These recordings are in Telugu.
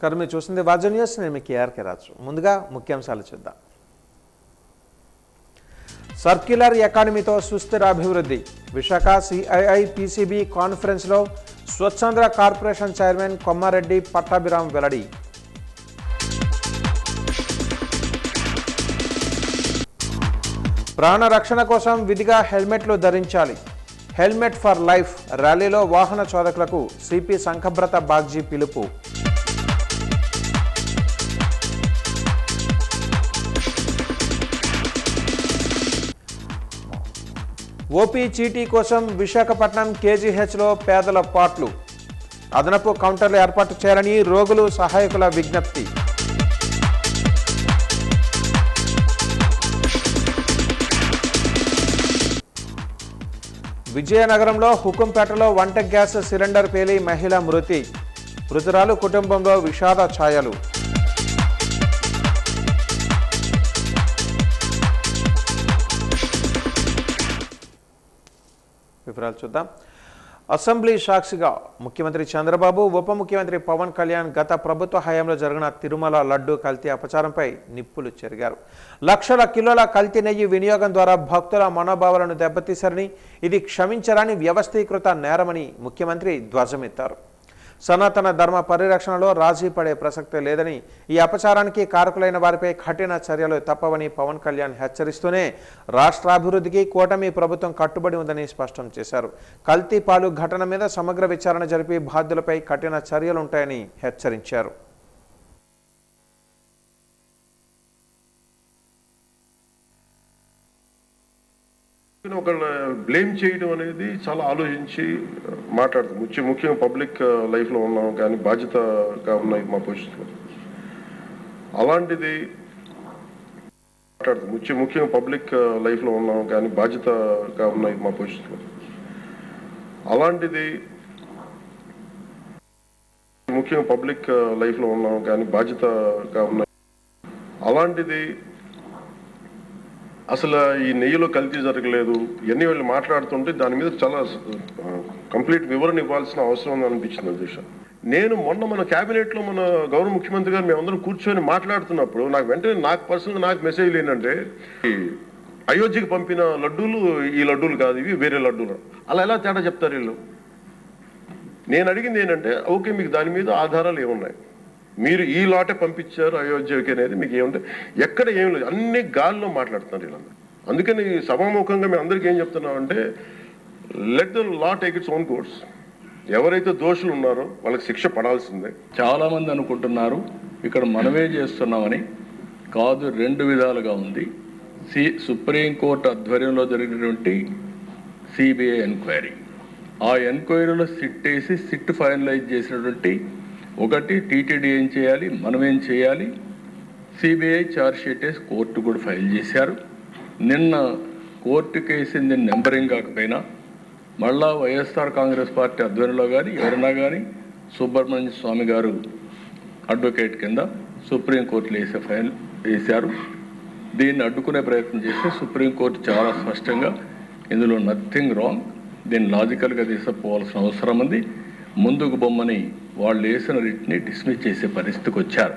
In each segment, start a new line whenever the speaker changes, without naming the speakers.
నమస్కారం, మీరు చూస్తుంది వాజు న్యూస్. నేను మీ కేఆర్కే రాజు. ముందుగా ముఖ్యాంశాలు చూద్దాం. సర్క్యులర్ ఎకానమీతో సుస్థిర అభివృద్ధి. విశాఖ సిఐఐ పిసిబి కాన్ఫరెన్స్లో స్వచ్ఛంద కార్పొరేషన్ చైర్మన్ కొమ్మారెడ్డి పట్టాభిరామ్ వెల్లడి. ప్రాణ రక్షణ కోసం విధిగా హెల్మెట్లు ధరించాలి. హెల్మెట్ ఫర్ లైఫ్ ర్యాలీలో వాహన చోదకులకు సిపి శంఖబ్రత బాగ్జీ పిలుపు. ఓపీ చీటీ కోసం విశాఖపట్నం కేజీహెచ్లో పేదల పాట్లు. అదనపు కౌంటర్లు ఏర్పాటు చేయాలని రోగులు సహాయకుల విజ్ఞప్తి. విజయనగరంలో హుకుంపేటలో వంట గ్యాస్ సిలిండర్ పేలి మహిళ మృతి. మృతురాలు కుటుంబంలో విషాద ఛాయలు. వివరాలు చూద్దాం. అసెంబ్లీ సాక్షిగా ముఖ్యమంత్రి చంద్రబాబు, ఉప ముఖ్యమంత్రి పవన్ కళ్యాణ్ గత ప్రభుత్వ హయాంలో జరిగిన తిరుమల లడ్డు కల్తీ అపచారంపై నిప్పులు చెరిగారు. లక్షల కిలోల కల్తీ నెయ్యి వినియోగం ద్వారా భక్తుల మనోభావాలను దెబ్బతీశారని, ఇది క్షమించరాని వ్యవస్థీకృత నేరమని ముఖ్యమంత్రి ధ్వజమెత్తారు. సనాతన ధర్మ పరిరక్షణలో రాజీ పడే ప్రసక్తే లేదని, ఈ అపచారానికి కారకులైన వారిపై కఠిన చర్యలు తప్పవని పవన్ కళ్యాణ్ హెచ్చరిస్తూనే రాష్ట్రాభివృద్ధికి కూటమి ప్రభుత్వం కట్టుబడి ఉందని స్పష్టం చేశారు. కల్తీ పాలు ఘటన మీద సమగ్ర విచారణ జరిపి బాధ్యులపై కఠిన చర్యలుంటాయని హెచ్చరించారు.
ఒకళ్ళ బ్లేమ్ చేయడం అనేది చాలా ఆలోచించి మాట్లాడుతుంది. ముఖ్యంగా పబ్లిక్ లైఫ్లో ఉన్నాం కానీ బాధ్యతగా ఉన్నాయి మా పొజిషన్లో. అలాంటిది మాట్లాడుతుంది. ముఖ్యంగా పబ్లిక్ లైఫ్లో ఉన్నాం కానీ బాధ్యతగా ఉన్నాయి మా పొజిషన్లో. అలాంటిది ముఖ్యంగా పబ్లిక్ లైఫ్లో ఉన్నాం కానీ బాధ్యతగా ఉన్నాయి. అలాంటిది అసలు ఈ నెయ్యిలో కల్తీ జరగలేదు ఇవన్నీ వాళ్ళు మాట్లాడుతుంటే దాని మీద చాలా కంప్లీట్ వివరణ ఇవ్వాల్సిన అవసరం ఉంది అనిపించింది అధ్యక్ష. నేను మొన్న మన క్యాబినెట్లో మన గౌరవ ముఖ్యమంత్రి గారు మేమందరం కూర్చొని మాట్లాడుతున్నప్పుడు నాకు వెంటనే నాకు మెసేజ్లు ఏంటంటే, అయోధ్యకి పంపిన లడ్డూలు ఈ లడ్డూలు కాదు, ఇవి వేరే లడ్డూలు. అలా ఎలా తేడా చెప్తారు వీళ్ళు? నేను అడిగింది ఏంటంటే, ఓకే మీకు దాని మీద ఆధారాలు ఏమున్నాయి, మీరు ఈ లాటే పంపించారు అయోధ్యకి అనేది మీకు ఏముంటే ఎక్కడ ఏం లేదు, అన్ని గాల్లో మాట్లాడుతున్నారు వీళ్ళందరూ. అందుకని సభాముఖంగా మేము అందరికీ ఏం చెప్తున్నాం అంటే, let the law take its own course. ఎవరైతే దోషులు ఉన్నారో వాళ్ళకి శిక్ష పడాల్సిందే.
చాలా మంది అనుకుంటున్నారు ఇక్కడ మనమే చేస్తున్నామని. కాదు, రెండు విధాలుగా ఉంది. సుప్రీంకోర్టు ఆధ్వర్యంలో జరిగినటువంటి సిబిఐ ఎంక్వైరీ, ఆ ఎంక్వైరీలో సిట్ వేసి సిట్ ఫైనలైజ్ చేసినటువంటి ఒకటి టీటీడీ ఏం చేయాలి, మనం ఏం చేయాలి, సిబిఐ ఛార్జ్ షీట్ వేసి కోర్టు కూడా ఫైల్ చేశారు. నిన్న కోర్టు కేసింది నెంబరింగ్ కాకపోయినా మళ్ళా వైఎస్ఆర్ కాంగ్రెస్ పార్టీ ఆధ్వర్యంలో కానీ ఎవరైనా కానీ సుబ్రహ్మణ్య స్వామి గారు అడ్వకేట్ కింద సుప్రీంకోర్టులో వేసే ఫైల్ వేశారు. దీన్ని అడ్డుకునే ప్రయత్నం చేస్తే సుప్రీంకోర్టు చాలా స్పష్టంగా ఇందులో నథింగ్ రాంగ్, దీన్ని లాజికల్గా తీసుకుపోవాల్సిన అవసరం ఉంది, ముందుకు బొమ్మని వాళ్ళు వేసిన రిట్ని డిస్మిస్ చేసే పరిస్థితికి వచ్చారు.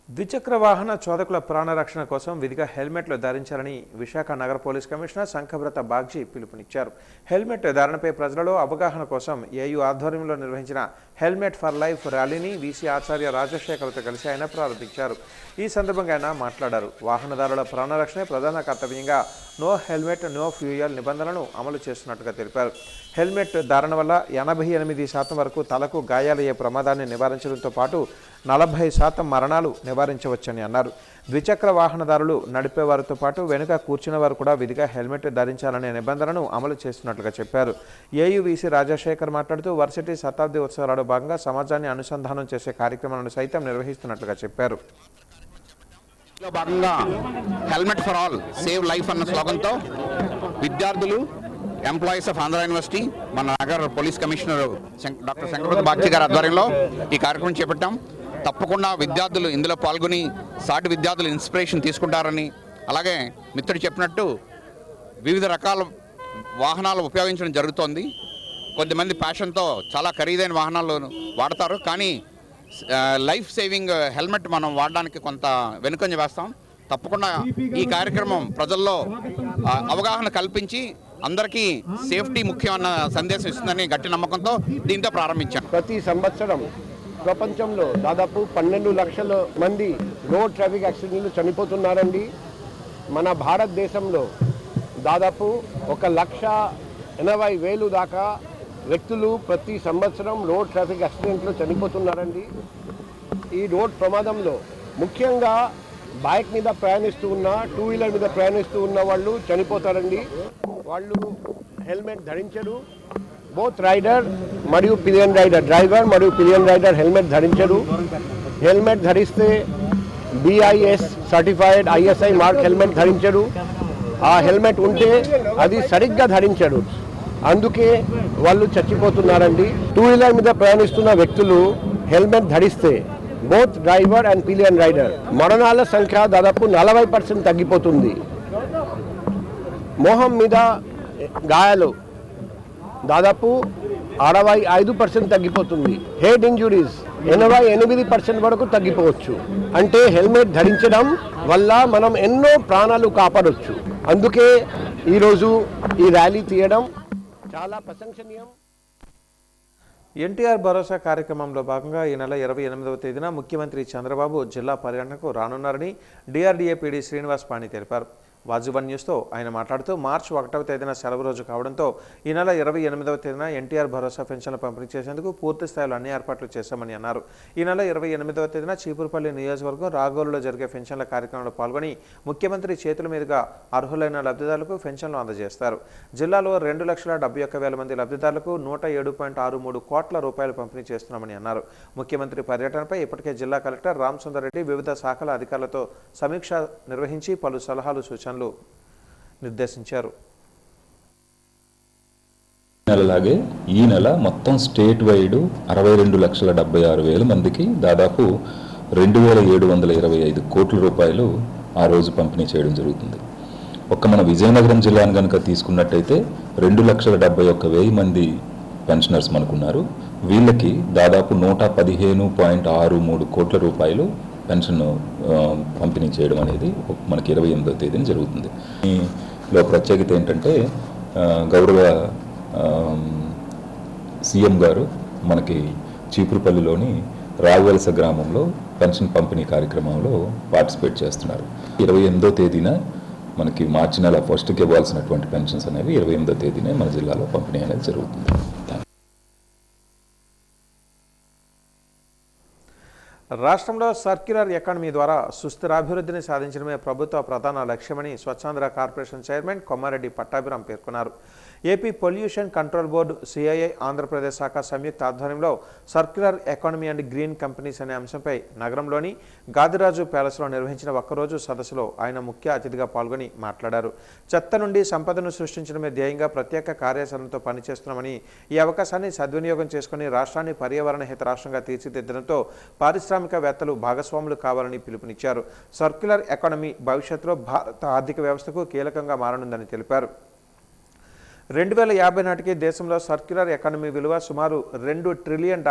ద్విచక్ర వాహన చోదకుల ప్రాణరక్షణ కోసం విధిగా హెల్మెట్లు ధరించాలని విశాఖ నగర పోలీస్ కమిషనర్ శంఖబ్రత బాగ్జీ పిలుపునిచ్చారు. హెల్మెట్ ధారణపై ప్రజలలో అవగాహన కోసం ఏయూ ఆధ్వర్యంలో నిర్వహించిన హెల్మెట్ ఫర్ లైఫ్ ర్యాలీని వీసీ ఆచార్య రాజశేఖర్తో కలిసి ఆయన ప్రారంభించారు. ఈ సందర్భంగా ఆయన మాట్లాడారు. వాహనదారుల ప్రాణరక్షణే ప్రధాన కర్తవ్యంగా నో హెల్మెట్ నో ఫ్యూయల్ నిబంధనలను అమలు చేస్తున్నట్టుగా తెలిపారు. హెల్మెట్ ధారణ వల్ల 88% వరకు తలకు గాయాలయ్యే ప్రమాదాన్ని నివారించడంతో పాటు 40% మరణాలు నివారించవచ్చని అన్నారు. ద్విచక్ర వాహనదారులు నడిపేవారితో పాటు వెనుక కూర్చున్న వారు కూడా విధిగా హెల్మెట్ ధరించాలనే నిబంధనను అమలు చేస్తున్నట్లుగా చెప్పారు. ఏయూవీసీ రాజశేఖర్ మాట్లాడుతూ వర్సిటీ శతాబ్ది ఉత్సవాలలో భాగంగా సమాజాన్ని అనుసంధానం చేసే కార్యక్రమాలను సైతం నిర్వహిస్తున్నట్లుగా చెప్పారు.
భాగంగా helmet for all save life అన్న స్లోగన్తో విద్యార్థులు, ఎంప్లాయీస్ ఆఫ్ ఆంధ్ర యూనివర్సిటీ, మన నగర police commissioner doctor Shankar Prasad Bagchi గారి ఆధ్వర్యంలో ఈ కార్యక్రమం చేపట్టాం. తప్పకుండా విద్యార్థులు ఇందులో పాల్గొని సాటి విద్యార్థులు ఇన్స్పిరేషన్ తీసుకుంటారని, అలాగే మిత్రుడు చెప్పినట్టు వివిధ రకాల వాహనాలు ఉపయోగించడం జరుగుతోంది. కొంతమంది ప్యాషన్తో చాలా ఖరీదైన వాహనాలు వాడతారు, కానీ లైఫ్ సేవింగ్ హెల్మెట్ మనం వాడడానికి కొంత వెనుకంజ వేస్తాం. తప్పకుండా ఈ కార్యక్రమం ప్రజల్లో అవగాహన కల్పించి అందరికీ సేఫ్టీ ముఖ్యమైన సందేశం ఇస్తుందని గట్టి నమ్మకంతో దీంతో ప్రారంభించాం.
ప్రతి సంవత్సరం ప్రపంచంలో దాదాపు 12 లక్షల మంది రోడ్ ట్రాఫిక్ యాక్సిడెంట్లు చనిపోతున్నారండి. మన భారతదేశంలో దాదాపు 1,80,000 దాకా వ్యక్తులు ప్రతి సంవత్సరం రోడ్ ట్రాఫిక్ యాక్సిడెంట్లో చనిపోతున్నారండి. ఈ రోడ్ ప్రమాదంలో ముఖ్యంగా బైక్ మీద ప్రయాణిస్తూ ఉన్న, 2 వీలర్ మీద ప్రయాణిస్తూ ఉన్న వాళ్ళు చనిపోతారండి. వాళ్ళు హెల్మెట్ ధరించరు. బోత్ రైడర్ మరియు పిలియన్ రైడర్, డ్రైవర్ మరియు పిలియన్ రైడర్ హెల్మెట్ ధరించరు. హెల్మెట్ ధరిస్తే BIS certified ISI mark helmet ధరించరు. ఆ హెల్మెట్ ఉంటే అది సరిగ్గా ధరించరు. అందుకే వాళ్ళు చచ్చిపోతున్నారండి. 2 వీలర్ మీద ప్రయాణిస్తున్న వ్యక్తులు హెల్మెట్ ధరిస్తే both driver and pillion rider మరణాల సంఖ్య దాదాపు 40% తగ్గిపోతుంది. మొహం మీద గాయాలు దాదాపు 65% తగ్గిపోతుంది. హెడ్ ఇంజురీస్ 88% వరకు తగ్గిపోవచ్చు. అంటే హెల్మెట్ ధరించడం వల్ల మనం ఎన్నో ప్రాణాలు కాపాడవచ్చు. అందుకే ఈరోజు ఈ ర్యాలీ తీయడం చాలా ప్రశంసనీయం.
ఎన్టీఆర్ భరోసా కార్యక్రమంలో భాగంగా ఈ నెల 28వ తేదీన ముఖ్యమంత్రి చంద్రబాబు జిల్లా పర్యటనకు రానున్నారని DRDA PD శ్రీనివాస్ పాణి తెలిపారు. వాజువన్ న్యూస్తో ఆయన మాట్లాడుతూ మార్చి 1వ తేదీన సెలవు రోజు కావడంతో ఈ నెల 28వ తేదీన ఎన్టీఆర్ భరోసా పెన్షన్లు పంపిణీ చేసేందుకు పూర్తి స్థాయిలో అన్ని ఏర్పాట్లు చేశామని అన్నారు. ఈ నెల 28వ తేదీన చీపురుపల్లి నియోజకవర్గం రాగోలులో జరిగే పెన్షన్ల కార్యక్రమంలో పాల్గొని ముఖ్యమంత్రి చేతుల మీదుగా అర్హులైన లబ్ధిదారులకు పెన్షన్లు అందజేస్తారు. జిల్లాలో 2,71,000 మంది లబ్ధిదారులకు 107.63 కోట్ల రూపాయలు పంపిణీ చేస్తున్నామని అన్నారు. ముఖ్యమంత్రి పర్యటనపై ఇప్పటికే జిల్లా కలెక్టర్ రామసుందర్ రెడ్డి వివిధ శాఖల అధికారులతో సమీక్ష నిర్వహించి పలు సలహాలు సూచనలు నిర్దేశించారు.
అలాగే ఈ నెల మొత్తం స్టేట్ వైడ్ 62,76,000 మందికి దాదాపు 2,725 కోట్ల రూపాయలు ఆ రోజు పంపిణీ చేయడం జరుగుతుంది. ఒక్క మన విజయనగరం జిల్లాను కనుక తీసుకున్నట్టయితే 2,71,000 మంది పెన్షనర్స్ మనకున్నారు. వీళ్ళకి దాదాపు 115.63 కోట్ల రూపాయలు పెన్షన్ పంపిణీ చేయడం అనేది మనకి 28వ తేదీన జరుగుతుంది. దీనిలో ప్రత్యేకత ఏంటంటే గౌరవ సీఎం గారు మనకి చీపురుపల్లిలోని రావువలస గ్రామంలో పెన్షన్ పంపిణీ కార్యక్రమంలో పార్టిసిపేట్ చేస్తున్నారు. 28వ తేదీన మనకి మార్చి నెల ఫస్ట్కి ఇవ్వాల్సినటువంటి పెన్షన్స్ అనేవి 28వ తేదీనే మన జిల్లాలో పంపిణీ అనేది జరుగుతుంది.
రాష్ట్రంలో సర్క్యులర్ ఎకానమీ ద్వారా సుస్థిరాభివృద్ధిని సాధించడమే ప్రభుత్వ ప్రధాన లక్ష్యమని స్వచ్ఛాంధ్ర కార్పొరేషన్ చైర్మన్ కొమ్మారెడ్డి పట్టాభిరామ్ పేర్కొన్నారు. AP pollution control board, CII Andhra Pradesh శాఖ సంయుక్త ఆధ్వర్యంలో circular economy and green companies అనే అంశంపై నగరంలోని గాదిరాజు ప్యాలెస్లో నిర్వహించిన ఒక్కరోజు సదస్సులో ఆయన ముఖ్య అతిథిగా పాల్గొని మాట్లాడారు. చెత్త నుండి సంపదను సృష్టించడమే ధ్యేయంగా ప్రత్యేక కార్యాచరణతో పనిచేస్తున్నామని, ఈ అవకాశాన్ని సద్వినియోగం చేసుకుని రాష్ట్రాన్ని పర్యావరణ హిత రాష్ట్రంగా తీర్చిదిద్దడంతో పారిశ్రామికవేత్తలు భాగస్వాములు కావాలని పిలుపునిచ్చారు. సర్క్యులర్ ఎకానమీ భవిష్యత్తులో భారత ఆర్థిక వ్యవస్థకు కీలకంగా మారనుందని తెలిపారు. 2050 నాటికి దేశంలో సర్క్యులర్ ఎకానమీ విలువ సుమారు $2 ట్రిలియన్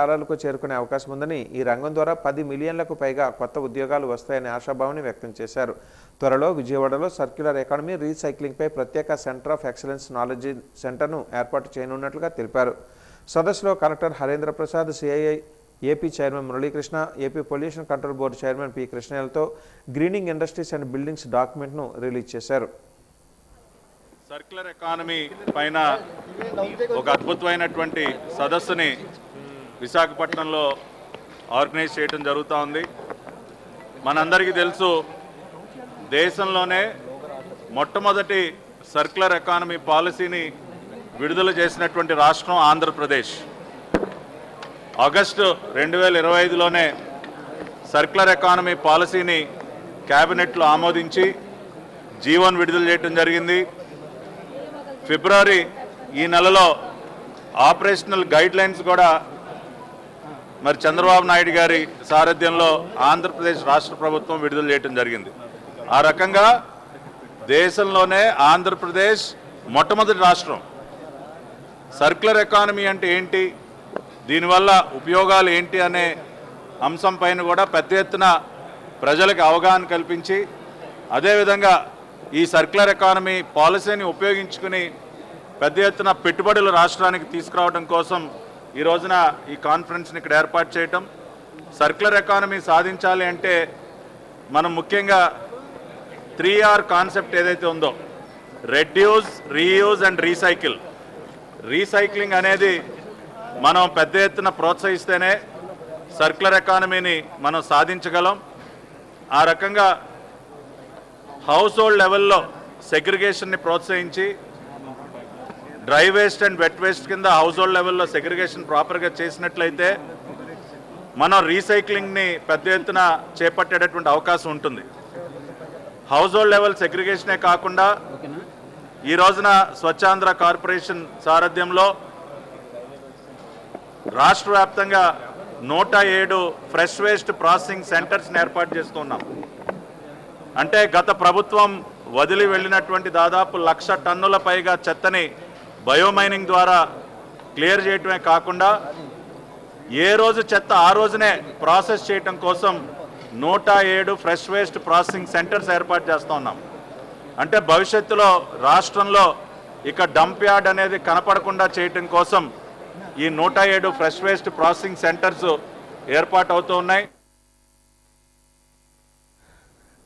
చేరుకునే అవకాశం ఉందని, ఈ రంగం ద్వారా 10 మిలియన్లకు పైగా కొత్త ఉద్యోగాలు వస్తాయనే ఆశాభావాన్ని వ్యక్తం చేశారు. త్వరలో విజయవాడలో సర్క్యులర్ ఎకానమీ రీసైక్లింగ్పై ప్రత్యేక సెంటర్ ఆఫ్ ఎక్సలెన్స్ నాలెడ్జ్ సెంటర్ను ఏర్పాటు చేయనున్నట్లుగా తెలిపారు. సదస్సులో collector Harendra Prasad, CII AP chairman Muralikrishna, AP pollution control board chairman P. కృష్ణయ్యలతో గ్రీనింగ్ ఇండస్ట్రీస్ అండ్ బిల్డింగ్స్ డాక్యుమెంట్ను రిలీజ్ చేశారు.
సర్క్యులర్ ఎకానమీ పైన ఒక అద్భుతమైనటువంటి సదస్సుని విశాఖపట్నంలో ఆర్గనైజ్ చేయడం జరుగుతూ ఉంది. మనందరికీ తెలుసు, దేశంలోనే మొట్టమొదటి సర్క్యులర్ ఎకానమీ పాలసీని విడుదల చేసినటువంటి రాష్ట్రం ఆంధ్రప్రదేశ్. ఆగస్టు 2025లోనే సర్క్యులర్ ఎకానమీ పాలసీని క్యాబినెట్లో ఆమోదించి జీవోను విడుదల చేయడం జరిగింది. ఫిబ్రవరి ఈ నెలలో ఆపరేషనల్ గైడ్లైన్స్ కూడా మరి చంద్రబాబు నాయుడు గారి సారథ్యంలో ఆంధ్రప్రదేశ్ రాష్ట్ర ప్రభుత్వం విడుదల చేయడం జరిగింది. ఆ రకంగా దేశంలోనే ఆంధ్రప్రదేశ్ మొట్టమొదటి రాష్ట్రం. సర్క్యులర్ ఎకానమీ అంటే ఏంటి, దీనివల్ల ఉపయోగాలు ఏంటి అనే అంశం పైన కూడా పెద్ద ఎత్తున ప్రజలకు అవగాహన కల్పించి అదేవిధంగా ఈ సర్క్యులర్ ఎకానమీ పాలసీని ఉపయోగించుకుని పెద్ద ఎత్తున పెట్టుబడులు రాష్ట్రానికి తీసుకురావడం కోసం ఈ రోజున ఈ కాన్ఫరెన్స్ని ఇక్కడ ఏర్పాటు చేయటం. సర్క్యులర్ ఎకానమీ సాధించాలి అంటే మనం ముఖ్యంగా 3R కాన్సెప్ట్ ఏదైతే ఉందో reduce, reuse and recycle. Recycling అనేది మనం పెద్ద ఎత్తున ప్రోత్సహిస్తేనే సర్క్యులర్ ఎకానమీని మనం సాధించగలం. ఆ రకంగా హౌస్ హోల్డ్ లెవెల్లో సెగ్రిగేషన్ని ప్రోత్సహించి dry waste and wet waste కింద హౌస్ హోల్డ్ లెవెల్లో సెగ్రిగేషన్ ప్రాపర్గా చేసినట్లయితే మనం రీసైక్లింగ్ని పెద్ద ఎత్తున చేపట్టేటటువంటి అవకాశం ఉంటుంది. హౌస్ హోల్డ్ లెవెల్ సెగ్రిగేషనే కాకుండా ఈ రోజున స్వచ్ఛాంధ్ర కార్పొరేషన్ సారథ్యంలో రాష్ట్ర వ్యాప్తంగా 107 ఫ్రెష్ వేస్ట్ ప్రాసెసింగ్ సెంటర్స్ని ఏర్పాటు చేస్తున్నాం. అంటే గత ప్రభుత్వం వదిలి వెళ్ళినటువంటి దాదాపు 1,00,000 టన్నుల పైగా చెత్తని బయోమైనింగ్ ద్వారా క్లియర్ చేయటమే కాకుండా ఏ రోజు చెత్త ఆ రోజునే ప్రాసెస్ చేయటం కోసం 107 ఫ్రెష్ వేస్ట్ ప్రాసెసింగ్ సెంటర్స్ ఏర్పాటు చేస్తూ ఉన్నాం. అంటే భవిష్యత్తులో రాష్ట్రంలో ఇక డంప్ యార్డ్ అనేది కనపడకుండా చేయటం కోసం ఈ 107 ఫ్రెష్ వేస్ట్ ప్రాసెసింగ్ సెంటర్స్ ఏర్పాటు అవుతూ ఉన్నాయి.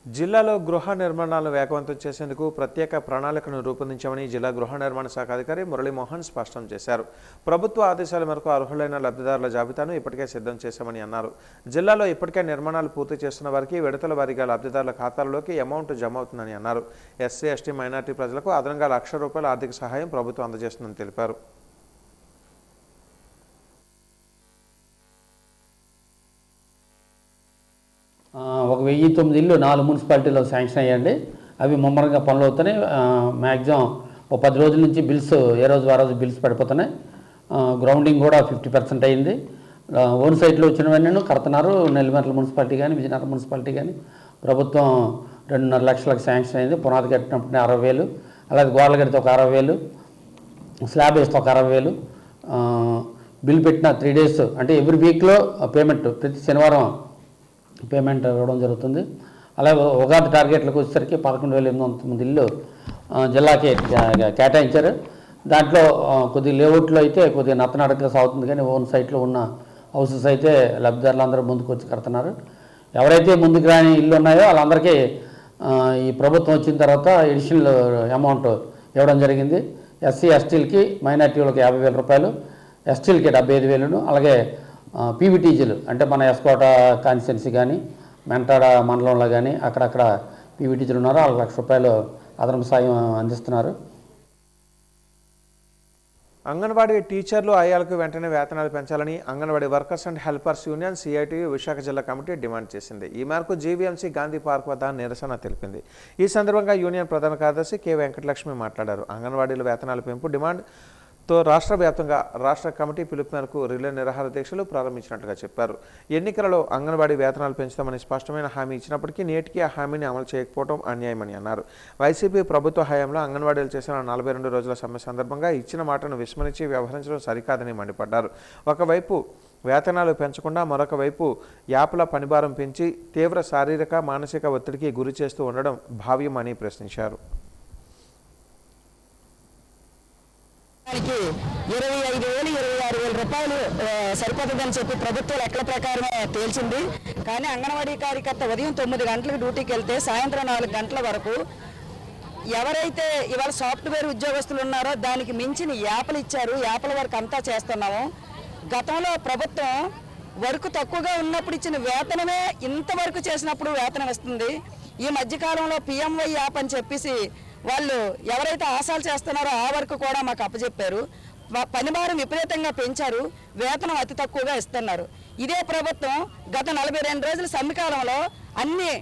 జిల్లాలో గృహ నిర్మాణాలను వేగవంతం చేసేందుకు ప్రత్యేక ప్రణాళికను రూపొందించామని జిల్లా గృహ నిర్మాణ శాఖ అధికారి మురళీమోహన్ స్పష్టం చేశారు. ప్రభుత్వ ఆదేశాల మేరకు అర్హులైన లబ్ధిదారుల జాబితాను ఇప్పటికే సిద్ధం చేశామని అన్నారు. జిల్లాలో ఇప్పటికే నిర్మాణాలు పూర్తి చేస్తున్న వారికి విడతల వారీగా లబ్ధిదారుల ఖాతాల్లోకి అమౌంట్ జమ అవుతుందని అన్నారు. ఎస్సీ, ఎస్టీ, మైనార్టీ ప్రజలకు అదనంగా ₹1,00,000 ఆర్థిక సహాయం ప్రభుత్వం అందజేస్తుందని తెలిపారు.
ఒక 1009 ఇల్లు 4 మున్సిపాలిటీలో శాంక్షన్ అయ్యండి. అవి ముమ్మరంగా పనులు అవుతున్నాయి. మ్యాక్సిమం ఒక 10 రోజుల నుంచి బిల్స్ ఏ రోజు ఆ రోజు బిల్స్ పడిపోతున్నాయి. గ్రౌండింగ్ కూడా 50% అయింది. ఓన్ సైట్లో వచ్చినవన్నీ కడుతున్నారు. నెల్లిమర్ల మున్సిపాలిటీ కానీ విజయనగరం మున్సిపాలిటీ కానీ ప్రభుత్వం 2.5 లక్షలకు శాంక్షన్ అయింది. పునాది కట్టినప్పుడు 60,000, అలాగే గోడలు కడితే ఒక 60,000, స్లాబ్ వేస్తే ఒక 60,000, బిల్ పెట్టిన 3 days అంటే ఎవ్రీ వీక్లో పేమెంట్, ప్రతి శనివారం పేమెంట్ ఇవ్వడం జరుగుతుంది. అలాగే ఉగాది టార్గెట్లకు వచ్చేసరికి 11,809 ఇల్లు జిల్లాకి కేటాయించారు. దాంట్లో కొద్ది లేఅవుట్లో అయితే కొద్దిగా నత్తనడకగా సాగుతుంది, కానీ ఓన్ సైట్లో ఉన్న హౌసెస్ అయితే లబ్ధిదారులు అందరూ ముందుకు వచ్చి కడుతున్నారు. ఎవరైతే ముందుకు రాని ఇల్లు ఉన్నాయో వాళ్ళందరికీ ఈ ప్రభుత్వం వచ్చిన తర్వాత ఎడిషనల్ అమౌంట్ ఇవ్వడం జరిగింది. ఎస్సీ ఎస్టీలకి, మైనార్టీలకు ₹50,000, ఎస్టీలకి 75,000, అలాగే పీవీటీజీలు అంటే మన ఎస్కోట కాన్స్టిట్యున్సీ కానీ మెంటాడ మండలంలో కానీ అక్కడక్కడ పీవీటీజీలు ఉన్నారు. వాళ్ళకి ₹1,00,000 అదనపు సాయం అందిస్తున్నారు.
అంగన్వాడీ టీచర్లు, ఆయాలకు వెంటనే వేతనాలు పెంచాలని anganwadi workers and helpers union CITU Visakha జిల్లా కమిటీ డిమాండ్ చేసింది. ఈ మేరకు జీవీఎంసీ గాంధీ పార్క్ వద్ద నిరసన తెలిపింది. ఈ సందర్భంగా యూనియన్ ప్రధాన కార్యదర్శి కె వెంకటలక్ష్మి మాట్లాడారు. అంగన్వాడీల వేతనాల పెంపు డిమాండ్తో రాష్ట్ర వ్యాప్తంగా రాష్ట్ర కమిటీ పిలుపు మేరకు రిలే నిరాహార దీక్షలు ప్రారంభించినట్లుగా చెప్పారు. ఎన్నికలలో అంగన్వాడీ వేతనాలు పెంచుతామని స్పష్టమైన హామీ ఇచ్చినప్పటికీ నేటికి ఆ హామీని అమలు చేయకపోవడం అన్యాయమని అన్నారు. వైసీపీ ప్రభుత్వ హయాంలో అంగన్వాడీలు చేసిన 42 రోజుల సమ్మె సందర్భంగా ఇచ్చిన మాటను విస్మరించి వ్యవహరించడం సరికాదని మండిపడ్డారు. ఒకవైపు వేతనాలు పెంచకుండా మరొక వైపు యాప్ల పనిభారం పెంచి తీవ్ర శారీరక, మానసిక ఒత్తిడికి గురి చేస్తూ ఉండడం భావ్యమని ప్రశ్నించారు.
25,000, 26,000 రూపాయలు సరిపోతుందని చెప్పి ప్రభుత్వం లెక్కల ప్రకారమే తేల్చింది. కానీ అంగన్వాడీ కార్యకర్త ఉదయం 9 గంటలకు డ్యూటీకి వెళ్తే సాయంత్రం 4 గంటల వరకు ఎవరైతే ఇవాళ సాఫ్ట్వేర్ ఉద్యోగస్తులు ఉన్నారో దానికి మించిన యాప్లు ఇచ్చారు. యాప్ల వరకు అంతా చేస్తున్నాము. గతంలో ప్రభుత్వం వర్క్ తక్కువగా ఉన్నప్పుడు ఇచ్చిన వేతనమే ఇంతవరకు చేసినప్పుడు వేతనం ఇస్తుంది. ఈ మధ్యకాలంలో PMY యాప్ అని చెప్పేసి వాళ్ళు ఎవరైతే ఆశాలు చేస్తున్నారో ఆ వరకు కూడా మాకు అప్పచెప్పారు. పనిభారం విపరీతంగా పెంచారు. వేతనం అతి తక్కువగా ఇస్తున్నారు. ఇదే ప్రభుత్వం గత 42 రోజుల సమ్మెకాలంలో అన్ని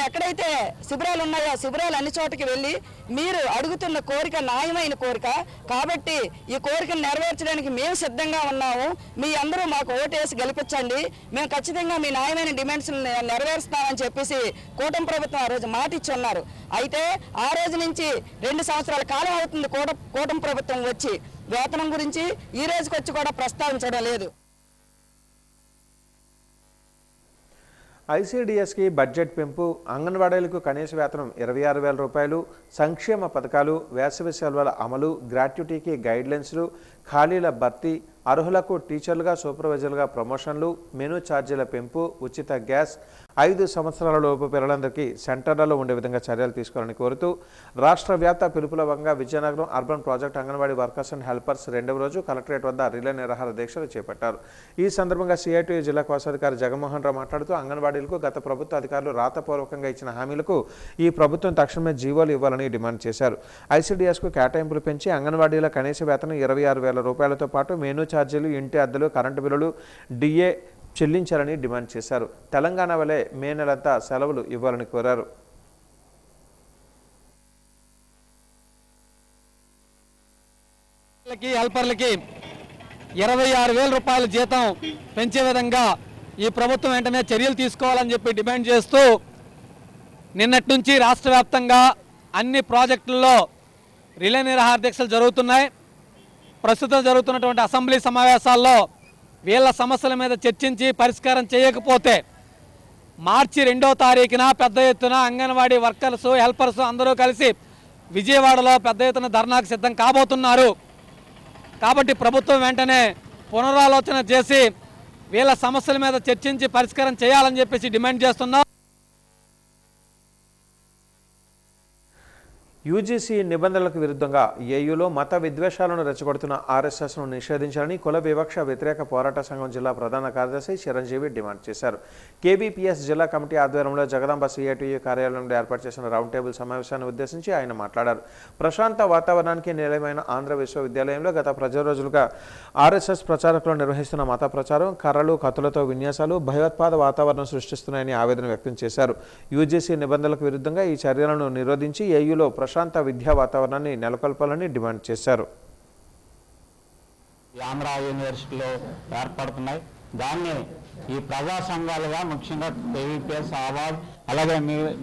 ఎక్కడైతే శిబిరాలు ఉన్నాయో శిబిరాలు అన్ని చోటకి వెళ్ళి మీరు అడుగుతున్న కోరిక న్యాయమైన కోరిక కాబట్టి ఈ కోరికను నెరవేర్చడానికి మేము సిద్ధంగా ఉన్నాము. మీ అందరూ మాకు ఓటేసి గెలిపించండి. మేము ఖచ్చితంగా మీ న్యాయమైన డిమాండ్స్ నెరవేరుస్తామని చెప్పేసి కూటమి ప్రభుత్వం ఆ రోజు మాట ఇచ్చి ఉన్నారు. అయితే ఆ రోజు నుంచి 2 సంవత్సరాల కాలం అవుతుంది కూటమి ప్రభుత్వం వచ్చి. వేతనం గురించి ఈ రోజుకి వచ్చి కూడా ప్రస్తావించడం లేదు.
ఐసీడీఎస్కి బడ్జెట్ పెంపు, అంగన్వాడీలకు కనీస వేతనం 26,000 రూపాయలు, సంక్షేమ పథకాలు, వేసవి సెలవుల అమలు, గ్రాట్యుటీకి గైడ్లైన్స్లు, ఖాళీల భర్తీ, అర్హులకు టీచర్లుగా సూపర్వైజర్లుగా ప్రమోషన్లు, మెనూ ఛార్జీల పెంపు, ఉచిత గ్యాస్, 5 సంవత్సరాల లోపు పిల్లలందరికీ సెంటర్లలో ఉండే విధంగా చర్యలు తీసుకోవాలని కోరుతూ రాష్ట్ర వ్యాప్త పిలుపుల భాగంగా Vizianagaram urban project anganwadi workers and helpers 2వ రోజు కలెక్టరేట్ వద్ద రిలే నిరాహార దీక్షలు చేపట్టారు. ఈ సందర్భంగా సిఐటియు జిల్లా కోశాధికారి జగన్మోహన్ రావు మాట్లాడుతూ అంగన్వాడీలకు గత ప్రభుత్వ అధికారులు రాతపూర్వకంగా ఇచ్చిన హామీలకు ఈ ప్రభుత్వం తక్షణమే జీవోలు ఇవ్వాలని డిమాండ్ చేశారు. ఐసీడీఎస్కు కేటాయింపులు పెంచి అంగన్వాడీల కనీస వేతనం 26,000 రూపాయలతో పాటు మెనూ ఛార్జీలు, ఇంటి అద్దెలు, కరెంటు బిల్లులు, డిఏ చెల్లించాలని డిమాండ్ చేశారు. తెలంగాణ వలె మే నెలంతా సెలవులు ఇవ్వాలని కోరారు.
హెల్పర్లకి 26,000 రూపాయల జీతం పెంచే విధంగా ఈ ప్రభుత్వం వెంటనే చర్యలు తీసుకోవాలని చెప్పి డిమాండ్ చేస్తూ నిన్నటి నుంచి రాష్ట్ర వ్యాప్తంగా అన్ని ప్రాజెక్టుల్లో రిలే నిరాహార దీక్షలు జరుగుతున్నాయి. ప్రస్తుతం జరుగుతున్నటువంటి అసెంబ్లీ సమావేశాల్లో వీళ్ళ సమస్యల మీద చర్చించి పరిష్కారం చేయకపోతే మార్చి 2వ తారీఖున పెద్ద ఎత్తున అంగన్వాడీ వర్కర్స్, హెల్పర్స్ అందరూ కలిసి విజయవాడలో పెద్ద ఎత్తున ధర్నాకు సిద్ధం కాబోతున్నారు. కాబట్టి ప్రభుత్వం వెంటనే పునరాలోచన చేసి వీళ్ళ సమస్యల మీద చర్చించి పరిష్కారం చేయాలని చెప్పేసి డిమాండ్ చేస్తున్నాం.
యూజీసీ నిబంధనలకు విరుద్ధంగా ఏయూలో మత విద్వేషాలను రెచ్చగొడుతున్న ఆర్ఎస్ఎస్ను నిషేధించాలని కుల వివక్ష వ్యతిరేక పోరాట సంఘం జిల్లా ప్రధాన కార్యదర్శి చిరంజీవి డిమాండ్ చేశారు. కేబీపీఎస్ జిల్లా కమిటీ ఆధ్వర్యంలో జగదాంబ సిఐటియు కార్యాలయంలో ఏర్పాటు చేసిన రౌండ్ టేబుల్ సమావేశాన్ని ఉద్దేశించి ఆయన మాట్లాడారు. ప్రశాంత వాతావరణానికి నిలయమైన ఆంధ్ర విశ్వవిద్యాలయంలో గత 10 రోజులుగా ఆర్ఎస్ఎస్ ప్రచారకులు నిర్వహిస్తున్న మత ప్రచారం, కర్రలు, కత్తులతో విన్యాసాలు భయోత్పాద వాతావరణం సృష్టిస్తున్నాయని ఆవేదన వ్యక్తం చేశారు. యూజీసీ నిబంధనలకు విరుద్ధంగా ఈ చర్యలను నిరోధించి ఏయూలో ప్రశాంత విద్యా వాతావరణాన్ని నెలకొల్పాలని డిమాండ్ చేశారు.
ఆంధ్ర యూనివర్సిటీలో ఏర్పడుతున్నాయి. దాన్ని ఈ ప్రజా సంఘాలుగా ముఖ్యంగా కేవీపీఎస్, ఆవాజ్, అలాగే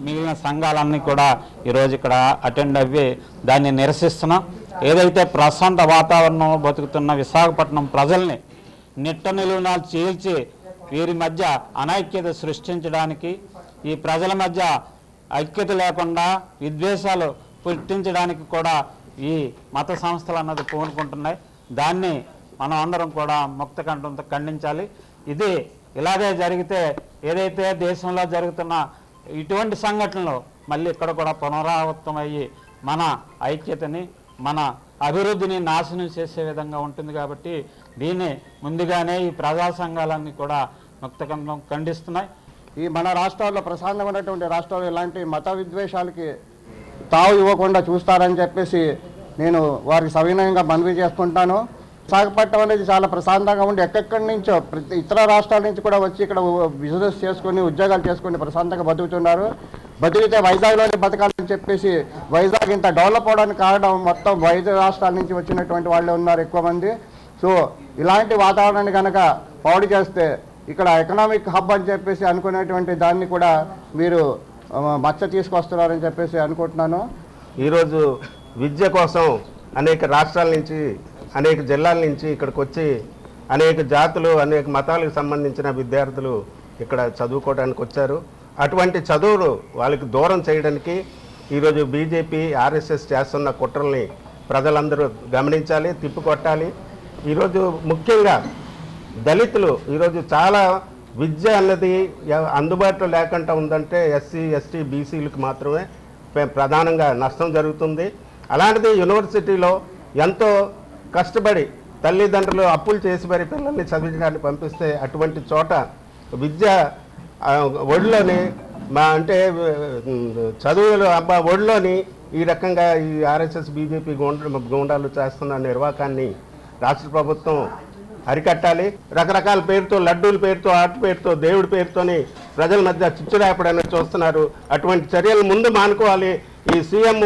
మిగిలిన సంఘాలన్నీ కూడా ఈరోజు ఇక్కడ అటెండ్ అవ్వి దాన్ని నిరసిస్తున్నాం. ఏదైతే ప్రశాంత వాతావరణంలో బతుకుతున్న విశాఖపట్నం ప్రజల్ని నిట్ట నిలువునా చీల్చి వీరి మధ్య అనైక్యత సృష్టించడానికి, ఈ ప్రజల మధ్య ఐక్యత లేకుండా విద్వేషాలు పుట్టించడానికి కూడా ఈ మత సంస్థలు అన్నది పూనుకుంటున్నాయి. దాన్ని మనం అందరం కూడా ముక్త కంఠంతో ఖండించాలి. ఇది ఇలాగే జరిగితే ఏదైతే దేశంలో జరుగుతున్న ఇటువంటి సంఘటనలు మళ్ళీ ఇక్కడ కూడా పునరావృతమయ్యి మన ఐక్యతని, మన అభివృద్ధిని నాశనం చేసే విధంగా ఉంటుంది. కాబట్టి దీన్ని ముందుగానే ఈ ప్రజా సంఘాలన్నీ కూడా ముక్త కంఠం ఖండిస్తున్నాయి.
ఈ మన రాష్ట్రాల్లో ప్రశాంతంగా ఉన్నటువంటి రాష్ట్రాల్లో ఇలాంటి మత విద్వేషాలకి తావు ఇవ్వకుండా చూస్తారని చెప్పేసి నేను వారికి సవినయంగా మనవి చేసుకుంటాను. విశాఖపట్నం అనేది చాలా ప్రశాంతంగా ఉండి ఎక్కడి నుంచో ఇతర రాష్ట్రాల నుంచి కూడా వచ్చి ఇక్కడ బిజినెస్ చేసుకుని, ఉద్యోగాలు చేసుకుని ప్రశాంతంగా బతుకుతున్నారు. బతికితే వైజాగ్లోనే బతకాలని చెప్పేసి వైజాగ్ ఇంత డెవలప్ అవడానికి కారణం మొత్తం 5 రాష్ట్రాల నుంచి వచ్చినటువంటి వాళ్ళే ఉన్నారు ఎక్కువ మంది. సో ఇలాంటి వాతావరణాన్ని కనుక పాడు చేస్తే ఇక్కడ ఎకనామిక్ హబ్ అని చెప్పేసి అనుకునేటువంటి దాన్ని కూడా మీరు మచ్చ తీసుకొస్తున్నారని చెప్పేసి అనుకుంటున్నాను.
ఈరోజు విద్య కోసం అనేక రాష్ట్రాల నుంచి, అనేక జిల్లాల నుంచి ఇక్కడికి వచ్చి అనేక జాతులు, అనేక మతాలకు సంబంధించిన విద్యార్థులు ఇక్కడ చదువుకోవడానికి వచ్చారు. అటువంటి చదువులు వాళ్ళకి దూరం చేయడానికి ఈరోజు బీజేపీ, ఆర్ఎస్ఎస్ చేస్తున్న కుట్రల్ని ప్రజలందరూ గమనించాలి, తిప్పికొట్టాలి. ఈరోజు ముఖ్యంగా దళితులు ఈరోజు చాలా విద్య అన్నది అందుబాటులో లేకుండా ఉందంటే ఎస్సీ, ఎస్టీ, బీసీలకు మాత్రమే ప్రధానంగా నష్టం జరుగుతుంది. అలాంటిది యూనివర్సిటీలో ఎంతో కష్టపడి తల్లిదండ్రులు అప్పులు చేసి మరి పిల్లల్ని చదివించడానికి పంపిస్తే అటువంటి చోట విద్య ఒడిలోని అంటే చదువులు ఒడిలోని ఈ రకంగా ఈ ఆర్ఎస్ఎస్, బీజేపీ గూండాలు చేస్తున్న నిర్వాకాన్ని రాష్ట్ర ప్రభుత్వం అరికట్టాలి. రకరకాల పేరుతో, లడ్డూల పేరుతో, ఆర్ట్ పేరుతో, దేవుడి పేరుతోని ప్రజల మధ్య చిచ్చురాపడానికి చూస్తున్నారు. అటువంటి చర్యలు ముందు మానుకోవాలి. ఈ సీఎం,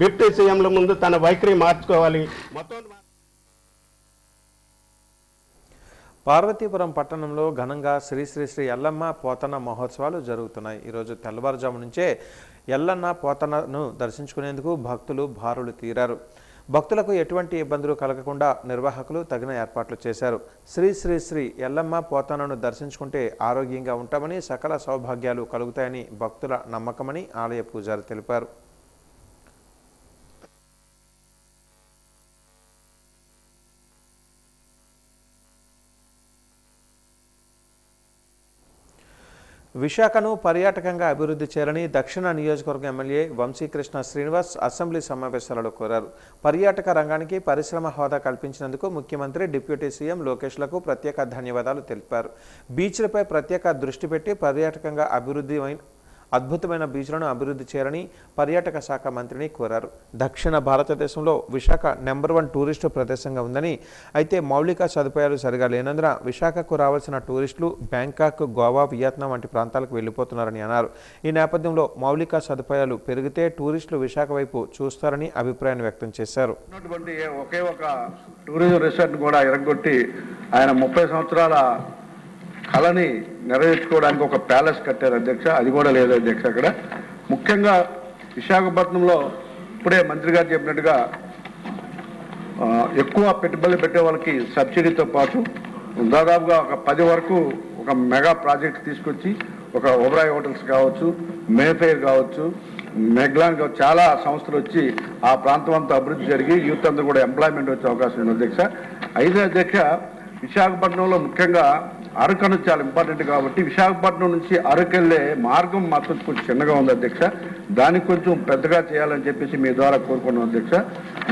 డిప్యూటీ సీఎంల ముందు తన వైఖరి మార్చుకోవాలి.
పార్వతీపురం పట్టణంలో ఘనంగా శ్రీ శ్రీ శ్రీ ఎల్లమ్మ పోతన్న మహోత్సవాలు జరుగుతున్నాయి. ఈరోజు తెల్లవారుజాము నుంచే ఎల్లన్న పోతన్నను దర్శించుకునేందుకు భక్తులు బారులు తీరారు. భక్తులకు ఎటువంటి ఇబ్బందులు కలగకుండా నిర్వాహకులు తగిన ఏర్పాట్లు చేశారు. శ్రీ శ్రీ శ్రీ ఎల్లమ్మ పోతనను దర్శించుకుంటే ఆరోగ్యంగా ఉంటామని, సకల సౌభాగ్యాలు కలుగుతాయని భక్తుల నమ్మకమని ఆలయ పూజారి తెలిపారు. విశాఖను పర్యాటకంగా అభివృద్ధి చేయాలని దక్షిణ నియోజకవర్గ ఎమ్మెల్యే వంశీకృష్ణ శ్రీనివాస్ అసెంబ్లీ సమావేశాలలో కోరారు. పర్యాటక రంగానికి పరిశ్రమ హోదా కల్పించినందుకు ముఖ్యమంత్రి, డిప్యూటీ సీఎం లోకేష్లకు ప్రత్యేక ధన్యవాదాలు తెలిపారు. బీచ్లపై ప్రత్యేక దృష్టి పెట్టి పర్యాటకంగా అద్భుతమైన బీచ్లను అభివృద్ధి చేయాలని పర్యాటక శాఖ మంత్రిని కోరారు. దక్షిణ భారతదేశంలో విశాఖ నెంబర్ 1 టూరిస్టు ప్రదేశంగా ఉందని, అయితే మౌలిక సదుపాయాలు సరిగా లేనందున విశాఖకు రావాల్సిన టూరిస్టులు బ్యాంకాక్, గోవా, వియత్నాం వంటి ప్రాంతాలకు వెళ్లిపోతున్నారని అన్నారు. ఈ నేపథ్యంలో మౌలిక సదుపాయాలు పెరిగితే టూరిస్టులు విశాఖ వైపు చూస్తారని అభిప్రాయాన్ని వ్యక్తం చేశారు.
ఒకే ఒక టూరిజం రిసార్ట్ కూడా ఎరగొట్టి ఆయన 30 సంవత్సరాల కళని నెరవేర్చుకోవడానికి ఒక ప్యాలెస్ కట్టారు అధ్యక్ష. అది కూడా లేదు అధ్యక్ష. అక్కడ ముఖ్యంగా విశాఖపట్నంలో ఇప్పుడే మంత్రి గారు చెప్పినట్టుగా ఎక్కువ పెట్టుబడులు పెట్టే వాళ్ళకి సబ్సిడీతో పాటు దాదాపుగా ఒక 10 వరకు ఒక మెగా ప్రాజెక్ట్ తీసుకొచ్చి, ఒక ఓబరాయ్ హోటల్స్ కావచ్చు, మేఫేర్ కావచ్చు, మెగ్లాన్ కావచ్చు, చాలా సంస్థలు వచ్చి ఆ ప్రాంతం అంతా అభివృద్ధి జరిగి యూత్ అంతా కూడా ఎంప్లాయ్మెంట్ వచ్చే అవకాశం ఉంది అధ్యక్ష. అయితే అధ్యక్ష, విశాఖపట్నంలో ముఖ్యంగా అరకు అనేది చాలా ఇంపార్టెంట్ కాబట్టి విశాఖపట్నం నుంచి అరకు వెళ్ళే మార్గం మాత్రం కొంచెం చిన్నగా ఉంది అధ్యక్ష. దానికి కొంచెం పెద్దగా చేయాలని చెప్పేసి మీ ద్వారా కోరుకున్నాం అధ్యక్ష.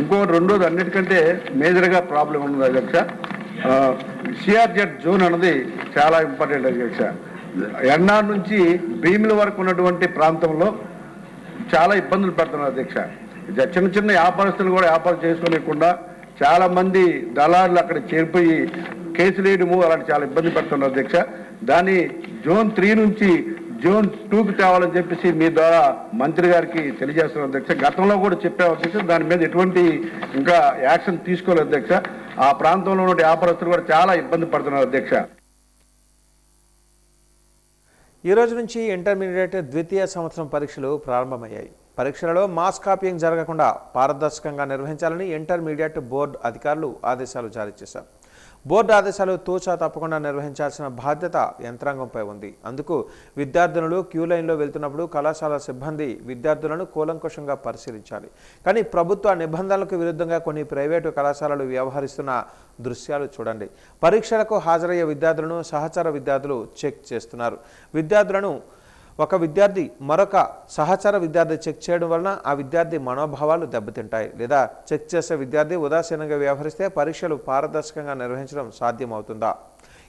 ఇంకోటి రెండోది, అన్నిటికంటే మేజర్గా ప్రాబ్లం ఉంది అధ్యక్ష, సిఆర్జెడ్ జోన్ అన్నది చాలా ఇంపార్టెంట్ అధ్యక్ష. ఎన్నార్ నుంచి భీముల వరకు ఉన్నటువంటి ప్రాంతంలో చాలా ఇబ్బందులు పెడుతున్నారు అధ్యక్ష. చిన్న చిన్న వ్యాపారస్తులు కూడా వ్యాపారం చేసుకోలేకుండా చాలా మంది దళారులు అక్కడ చేరిపోయి కేసులు వేయడము అలాంటి చాలా ఇబ్బంది పడుతున్నారు అధ్యక్ష. దాన్ని జోన్ 3 నుంచి జోన్ 2కి తేవాలని చెప్పేసి మీ ద్వారా మంత్రి గారికి తెలియజేస్తున్నారు అధ్యక్ష. గతంలో కూడా చెప్పాము అధ్యక్ష, దాని మీద ఎటువంటి ఇంకా యాక్షన్ తీసుకోలేదు అధ్యక్ష. ఆ ప్రాంతంలో ఉన్న వ్యాపారస్తులు కూడా చాలా ఇబ్బంది పడుతున్నారు అధ్యక్ష.
ఈ రోజు నుంచి ఇంటర్మీడియట్ ద్వితీయ సంవత్సరం పరీక్షలు ప్రారంభమయ్యాయి. పరీక్షలలో మాస్ కాపీయింగ్ జరగకుండా పారదర్శకంగా నిర్వహించాలని ఇంటర్మీడియట్ బోర్డు అధికారులు ఆదేశాలు జారీ చేశారు. బోర్డు ఆదేశాలు తూచా తప్పకుండా నిర్వహించాల్సిన బాధ్యత యంత్రాంగంపై ఉంది. అందుకు విద్యార్థులు క్యూ లైన్లో వెళ్తున్నప్పుడు కళాశాల సిబ్బంది విద్యార్థులను కూలంకషంగా పరిశీలించాలి. కానీ ప్రభుత్వ నిబంధనలకు విరుద్ధంగా కొన్ని ప్రైవేటు కళాశాలలు వ్యవహరిస్తున్న దృశ్యాలు చూడండి. పరీక్షలకు హాజరయ్యే విద్యార్థులను సహచర విద్యార్థులు చెక్ చేస్తున్నారు. ఒక విద్యార్థి మరొక సహచర విద్యార్థి చెక్ చేయడం వలన ఆ విద్యార్థి మనోభావాలు దెబ్బతింటాయి. లేదా చెక్ చేసే విద్యార్థి ఉదాసీనంగా వ్యవహరిస్తే పరీక్షలు పారదర్శకంగా నిర్వహించడం సాధ్యమవుతుందా?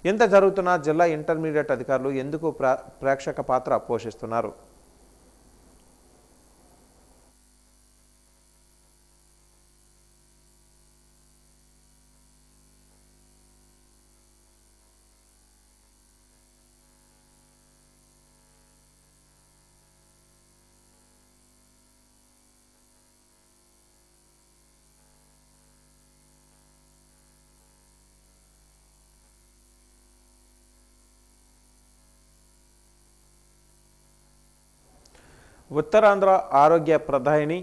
ఎంత జరుగుతున్నా జిల్లా ఇంటర్మీడియట్ అధికారులు ఎందుకు ప్రేక్షక పాత్ర పోషిస్తున్నారు? ఉత్తరాంధ్ర ఆరోగ్య ప్రదాయిని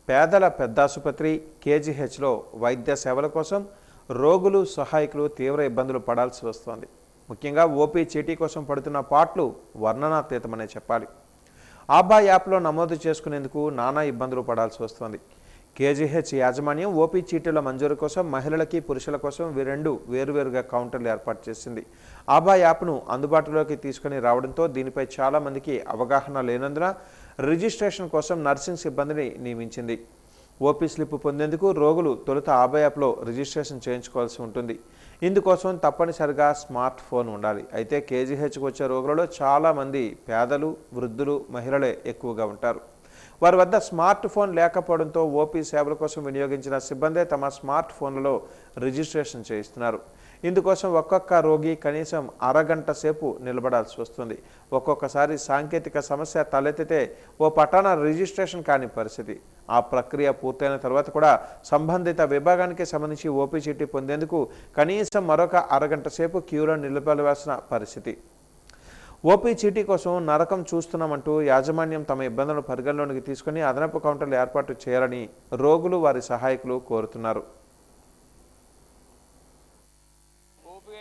పేదల పెద్దాసుపత్రి కేజీహెచ్లో వైద్య సేవల కోసం రోగులు, సహాయకులు తీవ్ర ఇబ్బందులు పడాల్సి వస్తోంది. ముఖ్యంగా ఓపీ చీటీ కోసం పడుతున్న పాట్లు వర్ణనాతీతమనే చెప్పాలి. ఆభా యాప్లో నమోదు చేసుకునేందుకు నానా ఇబ్బందులు పడాల్సి వస్తోంది. కేజీహెచ్ యాజమాన్యం ఓపీ చీటీల మంజూరు కోసం మహిళలకి, పురుషుల కోసం రెండు వేరువేరుగా కౌంటర్లు ఏర్పాటు చేసింది. ఆభా యాప్ను అందుబాటులోకి తీసుకుని రావడంతో దీనిపై చాలామందికి అవగాహన లేనందున రిజిస్ట్రేషన్ కోసం నర్సింగ్ సిబ్బందిని నియమించింది. ఓపీ స్లిప్ పొందేందుకు రోగులు తొలుత ఆభా యాప్లో రిజిస్ట్రేషన్ చేయించుకోవాల్సి ఉంటుంది. ఇందుకోసం తప్పనిసరిగా స్మార్ట్ ఫోన్ ఉండాలి. అయితే కేజీహెచ్కు వచ్చే రోగులలో చాలామంది పేదలు, వృద్ధులు, మహిళలే ఎక్కువగా ఉంటారు. వారి వద్ద స్మార్ట్ ఫోన్ లేకపోవడంతో ఓపీ సేవల కోసం వినియోగించిన సిబ్బందే తమ స్మార్ట్ ఫోన్లలో రిజిస్ట్రేషన్ చేయిస్తున్నారు. ఇందుకోసం ఒక్కొక్క రోగి కనీసం అరగంట సేపు నిలబడాల్సి వస్తుంది. ఒక్కొక్కసారి సాంకేతిక సమస్య తలెత్తితే ఓ పటాన రిజిస్ట్రేషన్ కాని పరిస్థితి. ఆ ప్రక్రియ పూర్తయిన తర్వాత కూడా సంబంధిత విభాగానికి సంబంధించి ఓపీ చీటీ పొందేందుకు కనీసం మరొక అరగంట సేపు క్యూలో నిలబడవలసిన పరిస్థితి. ఓపీ చీటీ కోసం నరకం చూస్తున్నామంటూ యాజమాన్యం తమ ఇబ్బందులను పరిగణలోనికి తీసుకుని అదనపు కౌంటర్లు ఏర్పాటు చేయాలని రోగులు వారి సహాయకులు కోరుతున్నారు.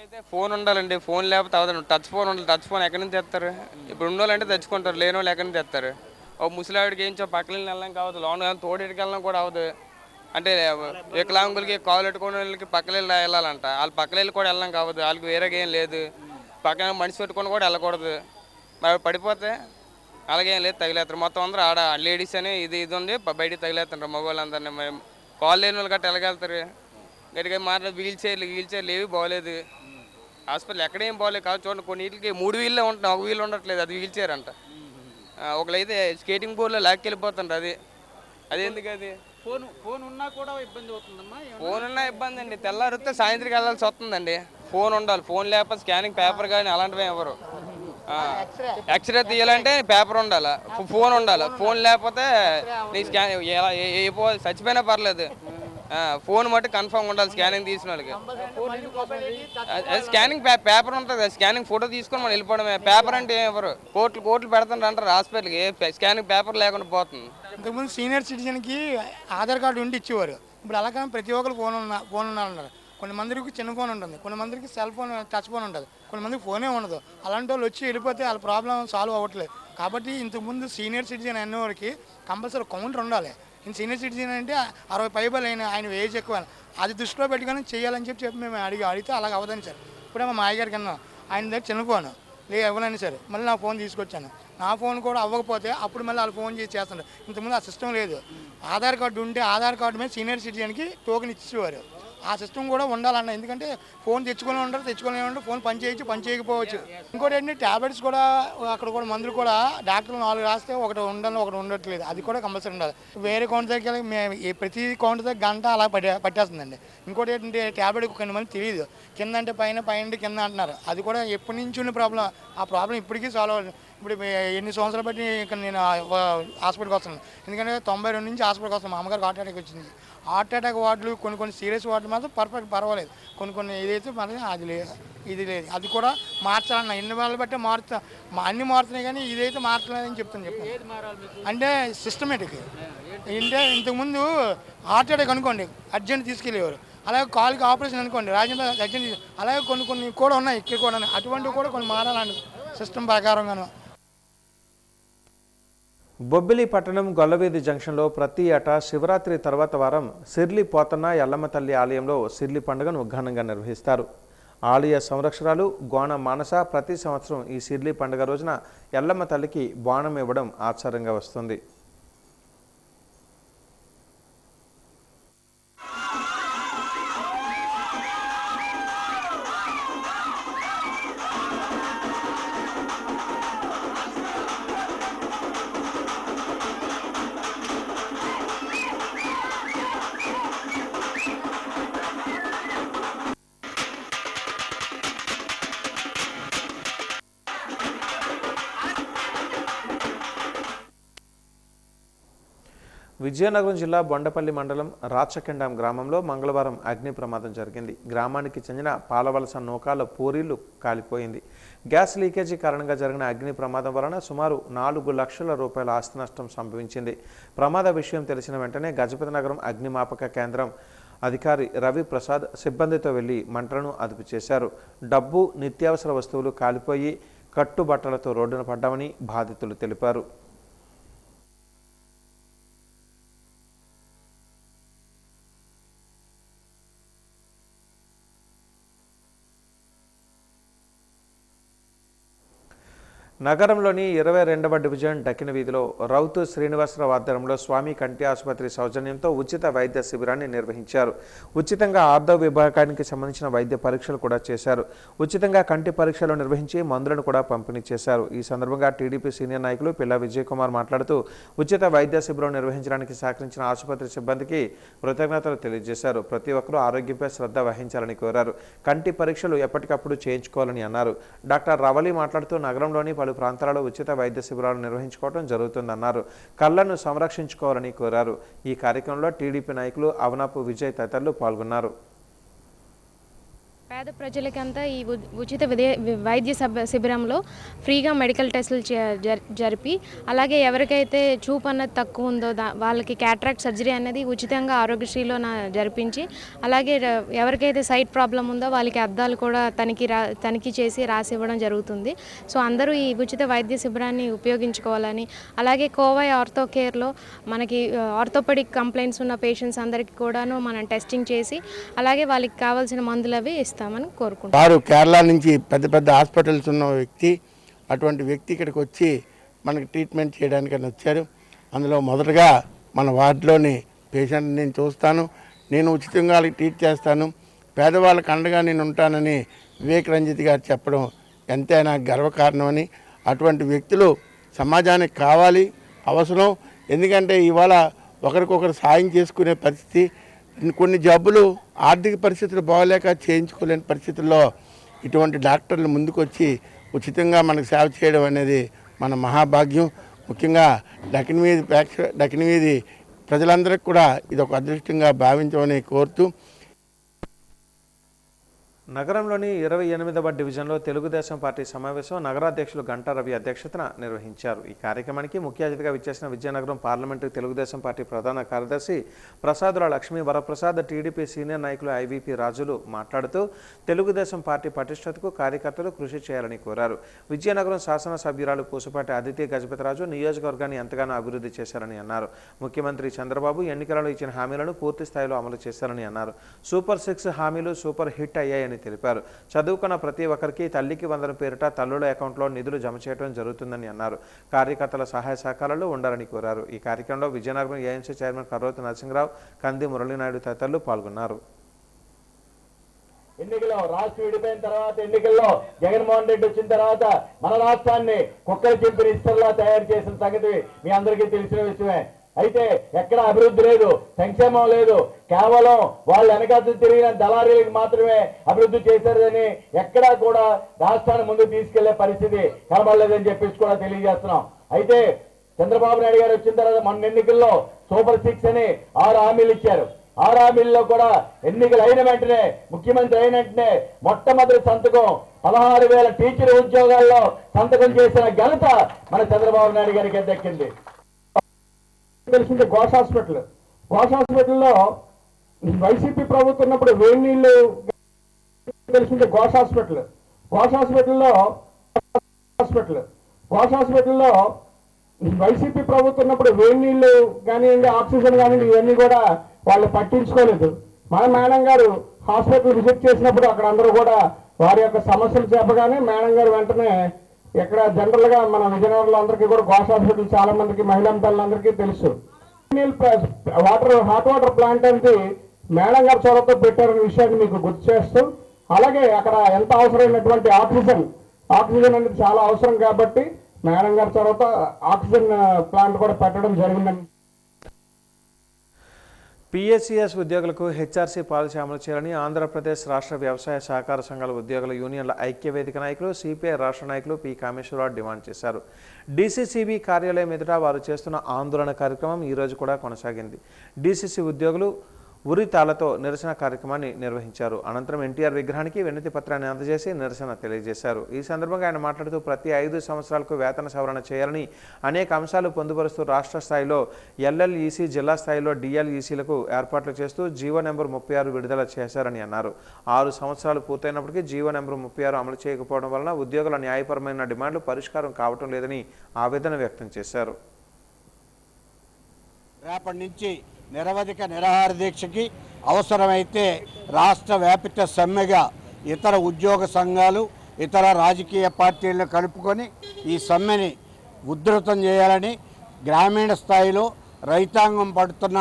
అయితే ఫోన్ ఉండాలండి, ఫోన్ లేకపోతే అవదండి. టచ్ ఫోన్ ఉండాలి. టచ్ ఫోన్ ఎక్కడి నుంచి తెస్తారు? ఇప్పుడు ఉన్న వాళ్ళంటే తెచ్చుకుంటారు, లేని వాళ్ళు ఎక్కడి నుంచి తెస్తారు? ఒక ముసలావిడికి ఏం పక్కన వెళ్ళడం కావద్దు, లోన్ తోడికి వెళ్ళడం కూడా అవ్వదు. అంటే వికలాంగులకి కాలు పెట్టుకునే వాళ్ళకి పక్కన వెళ్ళాలంట, వాళ్ళు పక్కన వెళ్ళి కూడా వెళ్ళడం కావద్దు. వాళ్ళకి వేరేగా ఏం లేదు, పక్కన మనిషి పెట్టుకొని కూడా వెళ్ళకూడదు. మరి పడిపోతే అలాగేం లేదు, తగిలేస్తారు. మొత్తం అందరూ ఆడ లేడీస్ అని ఇది ఉంది, బయటికి తగిలేస్తారు మగవాళ్ళందరినీ. కాల్ లేని వాళ్ళు గట్రా ఎలాగెళ్తారు? గట్టిగా మాట్లాడు. వీల్ చైర్లు ఏవి బాగోలేదు. హాస్పిటల్ ఎక్కడేం బాగోలేదు కాదు. చూడండి, కొన్నిటికి 3 వీళ్ళే ఉంటున్నాయి, 1 వీల్ ఉండట్లేదు. అది వీల్ చైర్ అంట. ఒకళ్ళైతే స్కేటింగ్ బోర్డులో లాక్కెళ్ళిపోతుంటారు. అది ఎందుకు? అది
ఫోన్ ఉన్నా కూడా ఇబ్బంది అవుతుందమ్మా.
ఫోన్ ఉన్నా ఇబ్బంది అండి. తెల్లారితే సాయంత్రం వెళ్ళాల్సి వస్తుందండి. ఫోన్ ఉండాలి. ఫోన్ లేకపోతే స్కానింగ్ పేపర్ కానీ అలాంటివి ఎవరు. ఎక్స్రే తీయాలంటే పేపర్ ఉండాలి, ఫోన్ ఉండాలి. ఫోన్ లేకపోతే నీ స్కాన్ చచ్చిపోయినా పర్లేదు, ఫోన్ మట్టి కన్ఫర్మ్ ఉండాలి స్కానింగ్ తీసిన వాళ్ళకి. స్కానింగ్ పేపర్ ఉంటుంది, స్కానింగ్ ఫోటో తీసుకొని మనం వెళ్ళిపోవడమే. పేపర్ అంటే ఎవరు? కోట్లు పెడుతుంటారు అంటారు హాస్పిటల్కి, స్కానింగ్ పేపర్ లేకుండా పోతుంది.
ఇంతకుముందు సీనియర్ సిటిజన్కి ఆధార్ కార్డు ఉండి ఇచ్చేవారు. ఇప్పుడు అలాగే ప్రతి ఒక్కరు ఫోన్ ఉన్నారన్నారు. కొంతమందికి చిన్న ఫోన్ ఉంటుంది, కొంతమందికి సెల్ ఫోన్ టచ్ ఫోన్ ఉంటుంది, కొంతమందికి ఫోనే ఉండదు. అలాంటి వాళ్ళు వచ్చి వెళ్ళిపోతే వాళ్ళ ప్రాబ్లం సాల్వ్ అవ్వట్లేదు. కాబట్టి ఇంతకుముందు సీనియర్ సిటిజన్ అనేవారికి కంపల్సరీ కౌంటర్ ఉండాలి. సీనియర్ సిటిజన్ అంటే 60 పైబల్ ఆయన ఏజ్ ఎక్కువ, అది దృష్టిలో పెట్టుకొని చేయాలని చెప్పి మేము అడిగితే అలాగ అవ్వదని సార్. ఇప్పుడే మా మాయగారికి అన్నా, ఆయన దగ్గర చిన్న ఫోన్ ఇవ్వలేని సరే మళ్ళీ నా ఫోన్ తీసుకొచ్చాను. నా ఫోన్ కూడా అవ్వకపోతే అప్పుడు మళ్ళీ వాళ్ళు ఫోన్ చేసి చేస్తున్నారు. ఇంతకుముందు ఆ సిస్టమ్ లేదు. ఆధార్ కార్డు ఉంటే ఆధార్ కార్డు మీద సీనియర్ సిటిజన్కి టోకెన్ ఇచ్చేవారు. ఆ సిస్టమ్ కూడా ఉండాలన్న, ఎందుకంటే ఫోన్ తెచ్చుకొని ఉంటారు, తెచ్చుకొని ఉంటారు, ఫోన్ పని చేయొచ్చు, పని చేయకపోవచ్చు. ఇంకోటి ఏంటంటే ట్యాబ్లెట్స్ కూడా అక్కడ కూడా మందులు కూడా డాక్టర్లు 4 రాస్తే ఒకటి ఉండాలి, ఒకటి ఉండట్లేదు. అది కూడా కంపల్సరీ ఉండాలి. వేరే కౌంటర్ దగ్గర మేము ప్రతి కౌంటర్ దగ్గర గంట అలా పట్టేస్తుందండి. ఇంకోటి ఏంటంటే ట్యాబ్లెట్ కొంతమంది తెలియదు, కింద అంటే పైన, పైన కింద అంటున్నారు. అది కూడా ఎప్పటి నుంచి ఉన్న ప్రాబ్లం. ఆ ప్రాబ్లం ఇప్పటికీ సాల్వ్ అవ్వదు. ఇప్పుడు ఎన్ని సంవత్సరాలు బట్టి ఇక్కడ నేను హాస్పిటల్కి వస్తున్నాను. ఎందుకంటే 92 నుంచి హాస్పిటల్కి వస్తున్నాను. మా అమ్మగారికి హార్ట్ అటాక్ వచ్చింది. హార్ట్ అటాక్ వార్డులు కొన్ని సీరియస్ వార్డులు మాత్రం పర్వాలేదు. కొన్ని ఏదైతే మనకి అది లేదు, ఇది లేదు. అది కూడా మార్చాలన్న, ఎన్ని వాళ్ళని బట్టి అన్ని మారుతున్నాయి, కానీ ఇదైతే మార్చలేదని చెప్తాను. అంటే సిస్టమేటిక్. అంటే ఇంతకుముందు హార్ట్ అటాక్ అనుకోండి అర్జెంట్ తీసుకెళ్ళేవారు. అలాగే కాలుకి ఆపరేషన్ అనుకోండి రాజేంద్ర అర్జెంట్. అలాగే కొన్ని కూడా ఉన్నాయి, ఇక్కడ కూడా ఉన్నాయి. అటువంటివి కూడా కొన్ని మారాలండి సిస్టమ్ ప్రకారంగాను.
బొబ్బిలి పట్టణం గొల్లవీధి జంక్షన్లో ప్రతి ఏటా శివరాత్రి తర్వాత వారం సిర్లి పోతన్న ఎల్లమ్మ తల్లి ఆలయంలో సిర్లి పండుగను ఘనంగా నిర్వహిస్తారు. ఆలయ సంరక్షకురాలు గోణ మానస ప్రతి సంవత్సరం ఈ సిర్లి పండుగ రోజున ఎల్లమ్మ తల్లికి బాణం ఇవ్వడం ఆచారంగా వస్తుంది. విజయనగరం జిల్లా బొండపల్లి మండలం రాచకెండం గ్రామంలో మంగళవారం అగ్ని ప్రమాదం జరిగింది. గ్రామానికి చెందిన పాలవలస నూకాల పూరీలు కాలిపోయింది. గ్యాస్ లీకేజీ కారణంగా జరిగిన అగ్ని ప్రమాదం వలన సుమారు 4 లక్షల రూపాయల ఆస్తి నష్టం సంభవించింది. ప్రమాద విషయం తెలిసిన వెంటనే గజపతి నగరం అగ్నిమాపక కేంద్రం అధికారి రవి ప్రసాద్ సిబ్బందితో వెళ్లి మంటలను అదుపు చేశారు. డబ్బు, నిత్యావసర వస్తువులు కాలిపోయి కట్టుబట్టలతో రోడ్డున పడ్డామని బాధితులు తెలిపారు. నగరంలోని 22వ డివిజన్ డకిన వీధిలో రౌతు శ్రీనివాసరావు ఆధ్వర్యంలో స్వామి కంటి ఆసుపత్రి సౌజన్యంతో ఉచిత వైద్య శిబిరాన్ని నిర్వహించారు. ఉచితంగా ఆర్థో విభాగానికి సంబంధించిన వైద్య పరీక్షలు కూడా చేశారు. ఉచితంగా కంటి పరీక్షలు నిర్వహించి మందులను కూడా పంపిణీ చేశారు. ఈ సందర్భంగా టీడీపీ సీనియర్ నాయకులు పిల్ల విజయ్ కుమార్ మాట్లాడుతూ ఉచిత వైద్య శిబిరం నిర్వహించడానికి సహకరించిన ఆసుపత్రి సిబ్బందికి కృతజ్ఞతలు తెలియజేశారు. ప్రతి ఒక్కరూ ఆరోగ్యంపై శ్రద్ధ వహించాలని కోరారు. కంటి పరీక్షలు ఎప్పటికప్పుడు చేయించుకోవాలని అన్నారు. డాక్టర్ రవలి మాట్లాడుతూ నగరంలోని పలు ప్రాంతాలలో ఉచిత వైద్య శిబిరాలు నిర్వహించుకోవడం జరుగుతుందన్నారు. కళ్లను సంరక్షించుకోవాలని కోరారు. ఈ కార్యక్రమంలో టీడీపీ నాయకులు అవనాపు విజయ్ తదితరులు పాల్గొన్నారు.
పేద ప్రజలకంతా ఈ ఉచిత వైద్య శిబిరంలో ఫ్రీగా మెడికల్ టెస్టులు జరిపి అలాగే ఎవరికైతే చూపు అన్నది తక్కువ ఉందో వాళ్ళకి క్యాట్రాక్ట్ సర్జరీ అనేది ఉచితంగా ఆరోగ్యశ్రీలో జరిపించి అలాగే ఎవరికైతే సైట్ ప్రాబ్లం ఉందో వాళ్ళకి అద్దాలు కూడా తనిఖీ చేసి రాసి ఇవ్వడం జరుగుతుంది. సో అందరూ ఈ ఉచిత వైద్య శిబిరాన్ని ఉపయోగించుకోవాలని అలాగే కోవై ఆర్థో కేర్లో మనకి ఆర్థోపెడిక్ కంప్లైంట్స్ ఉన్న పేషెంట్స్ అందరికీ కూడాను మనం టెస్టింగ్ చేసి అలాగే వాళ్ళకి కావాల్సిన మందులు అవి ఇస్తామని కోరుకుంటున్నాం.
వారు కేరళ నుంచి పెద్ద పెద్ద హాస్పిటల్స్ ఉన్న వ్యక్తి, అటువంటి వ్యక్తి ఇక్కడికి వచ్చి మనకి ట్రీట్మెంట్ చేయడానికని వచ్చారు. అందులో మొదటగా మన వార్డులోని పేషెంట్ నేను చూస్తాను, నేను ఉచితంగా వాళ్ళకి ట్రీట్ చేస్తాను, పేదవాళ్ళకి అండగా నేను ఉంటానని వివేక్ రంజిత్ గారు చెప్పడం ఎంతైనా గర్వకారణమని, అటువంటి వ్యక్తులు సమాజానికి కావాలి, అవసరం. ఎందుకంటే ఇవాళ ఒకరికొకరు సాయం చేసుకునే పరిస్థితి, కొన్ని జబ్బులు ఆర్థిక పరిస్థితులు బాగోలేక చేయించుకోలేని పరిస్థితుల్లో ఇటువంటి డాక్టర్లు ముందుకొచ్చి ఉచితంగా మనకు సేవ చేయడం అనేది మన మహాభాగ్యం. ముఖ్యంగా దక్షిణవీధి ప్రజలందరికీ కూడా ఇది ఒక అదృష్టంగా భావించమని కోరుతూ
నగరంలోని 28వ డివిజన్లో తెలుగుదేశం పార్టీ సమావేశం నగరాధ్యక్షులు గంటా రవి అధ్యక్షతన నిర్వహించారు. ఈ కార్యక్రమానికి ముఖ్య అతిథిగా విచ్చేసిన విజయనగరం పార్లమెంటరీ తెలుగుదేశం పార్టీ ప్రధాన కార్యదర్శి ప్రసాదుల లక్ష్మీ వరప్రసాద్, టీడీపీ సీనియర్ నాయకులు ఐవీపీ రాజులు మాట్లాడుతూ తెలుగుదేశం పార్టీ పటిష్టతకు కార్యకర్తలు కృషి చేయాలని కోరారు. విజయనగరం శాసనసభ్యురాలు పూసపాటి అదితి గజపతిరాజు నియోజకవర్గాన్ని ఎంతగానో అభివృద్ధి చేశారని అన్నారు. ముఖ్యమంత్రి చంద్రబాబు ఎన్నికలలో ఇచ్చిన హామీలను పూర్తి స్థాయిలో అమలు చేశారని అన్నారు. సూపర్ 6 హామీలు సూపర్ హిట్ అయ్యాయని తెలిపారు. చదువుకున్న ప్రతి ఒక్కరికి తల్లికి వందనం పేరిట తల్లుల అకౌంట్లో నిధులు జమ చేయడం జరుగుతుందని అన్నారు. కార్యకర్తల సహాయ సహకారాలు ఉండాలని కోరారు. ఈ కార్యక్రమంలో విజయనగరం ఏఎంసీ చైర్మన్ కర్రోతి నరసింహరావు, కంది మురళీనాయుడు తదితరులు పాల్గొన్నారు.
ఎన్నికల్లో రాష్ట్రం విడిపోయిన తర్వాత ఎన్నికల్లో జగన్మోహన్ రెడ్డి వచ్చిన తర్వాత మన రాష్ట్రాన్ని కుక్కలు చింపిన ఇస్తర్లా తయారు చేసిన సంగతి మీ అందరికీ తెలిసిన విషయమే. అయితే ఎక్కడ అభివృద్ధి లేదు, సంక్షేమం లేదు, కేవలం వాళ్ళు వెనకాల తిరిగిన దళారీలకు మాత్రమే అభివృద్ధి చేశారని ఎక్కడా కూడా రాష్ట్రాన్ని ముందుకు తీసుకెళ్లే పరిస్థితి కనబడలేదని చెప్పేసి కూడా తెలియజేస్తున్నాం. అయితే చంద్రబాబు నాయుడు గారు వచ్చిన తర్వాత మొన్న ఎన్నికల్లో సూపర్ 6 అని 6 హామీలు ఇచ్చారు. 6 హామీల్లో కూడా ఎన్నికలు అయిన వెంటనే, ముఖ్యమంత్రి అయిన వెంటనే మొట్టమొదటి సంతకం 16,000 టీచర్ ఉద్యోగాల్లో సంతకం చేసిన ఘనత మన చంద్రబాబు నాయుడు గారికి దక్కింది. తెలిసింది ఘోష్ హాస్పిటల్లో వైసీపీ ప్రభుత్వం ఉన్నప్పుడు వేడి నీళ్లు తెలిసింది ఘోష్ హాస్పిటల్లో వైసీపీ ప్రభుత్వం ఉన్నప్పుడు వేడి నీళ్లు కానివ్వండి, ఆక్సిజన్ కానివ్వండి, ఇవన్నీ కూడా వాళ్ళు పట్టించుకోలేదు. మన మేడం గారు హాస్పిటల్ విజిట్ చేసినప్పుడు అక్కడ అందరూ కూడా వారి యొక్క సమస్యలు చెప్పగానే మేడం గారు వెంటనే ఇక్కడ జనరల్ గా మన విజయనగరంలో అందరికీ కూడా ఘోష్ హాస్పిటల్ చాలా మందికి మహిళా తల్లందరికీ తెలుసు. హాట్ వాటర్ ప్లాంట్ అనేది మేడం గారు చొరవతో పెట్టారనే విషయాన్ని మీకు గుర్తు చేస్తూ, అలాగే అక్కడ ఎంత అవసరమైనటువంటి ఆక్సిజన్ అనేది చాలా అవసరం కాబట్టి మేడం గారి చొరవతో ఆక్సిజన్ ప్లాంట్ కూడా పెట్టడం జరిగిందని.
పిఎస్సిఎస్ ఉద్యోగులకు హెచ్ఆర్సీ పాలసీ అమలు చేయాలని ఆంధ్రప్రదేశ్ రాష్ట్ర వ్యవసాయ సహకార సంఘాల ఉద్యోగుల యూనియన్ల ఐక్యవేదిక నాయకులు, సిపిఐ రాష్ట్ర నాయకులు పి కామేశ్వరరావు డిమాండ్ చేశారు. డీసీసీబీ కార్యాలయం ఎదుట వారు చేస్తున్న ఆందోళన కార్యక్రమం ఈరోజు కూడా కొనసాగింది. డీసీసీ ఉద్యోగులు ఉరితాలతో నిరసన కార్యక్రమాన్ని నిర్వహించారు. అనంతరం ఎన్టీఆర్ విగ్రహానికి వినతి పత్రాన్ని అందజేసి నిరసన తెలియజేశారు. ఈ సందర్భంగా ఆయన మాట్లాడుతూ ప్రతి 5 సంవత్సరాలకు వేతన సవరణ చేయాలని, అనేక అంశాలు పొందుపరుస్తూ రాష్ట్ర స్థాయిలో ఎల్ఎల్ఈసీ, జిల్లా స్థాయిలో డిఎల్ఈసీలకు ఏర్పాట్లు చేస్తూ జీవో నెంబర్ 36 విడుదల చేశారని అన్నారు. 6 సంవత్సరాలు పూర్తయినప్పటికీ జీవో నెంబర్ 36 అమలు చేయకపోవడం వలన ఉద్యోగుల న్యాయపరమైన డిమాండ్లు పరిష్కారం కావటం లేదని ఆవేదన వ్యక్తం చేశారు.
రేపటి నుంచి నిరవధిక నిరాహార దీక్షకి, అవసరమైతే రాష్ట్ర వ్యాపిత సమ్మెగా ఇతర ఉద్యోగ సంఘాలు, ఇతర రాజకీయ పార్టీలను కలుపుకొని ఈ సమ్మెని ఉధృతం చేయాలని, గ్రామీణ స్థాయిలో రైతాంగం పడుతున్న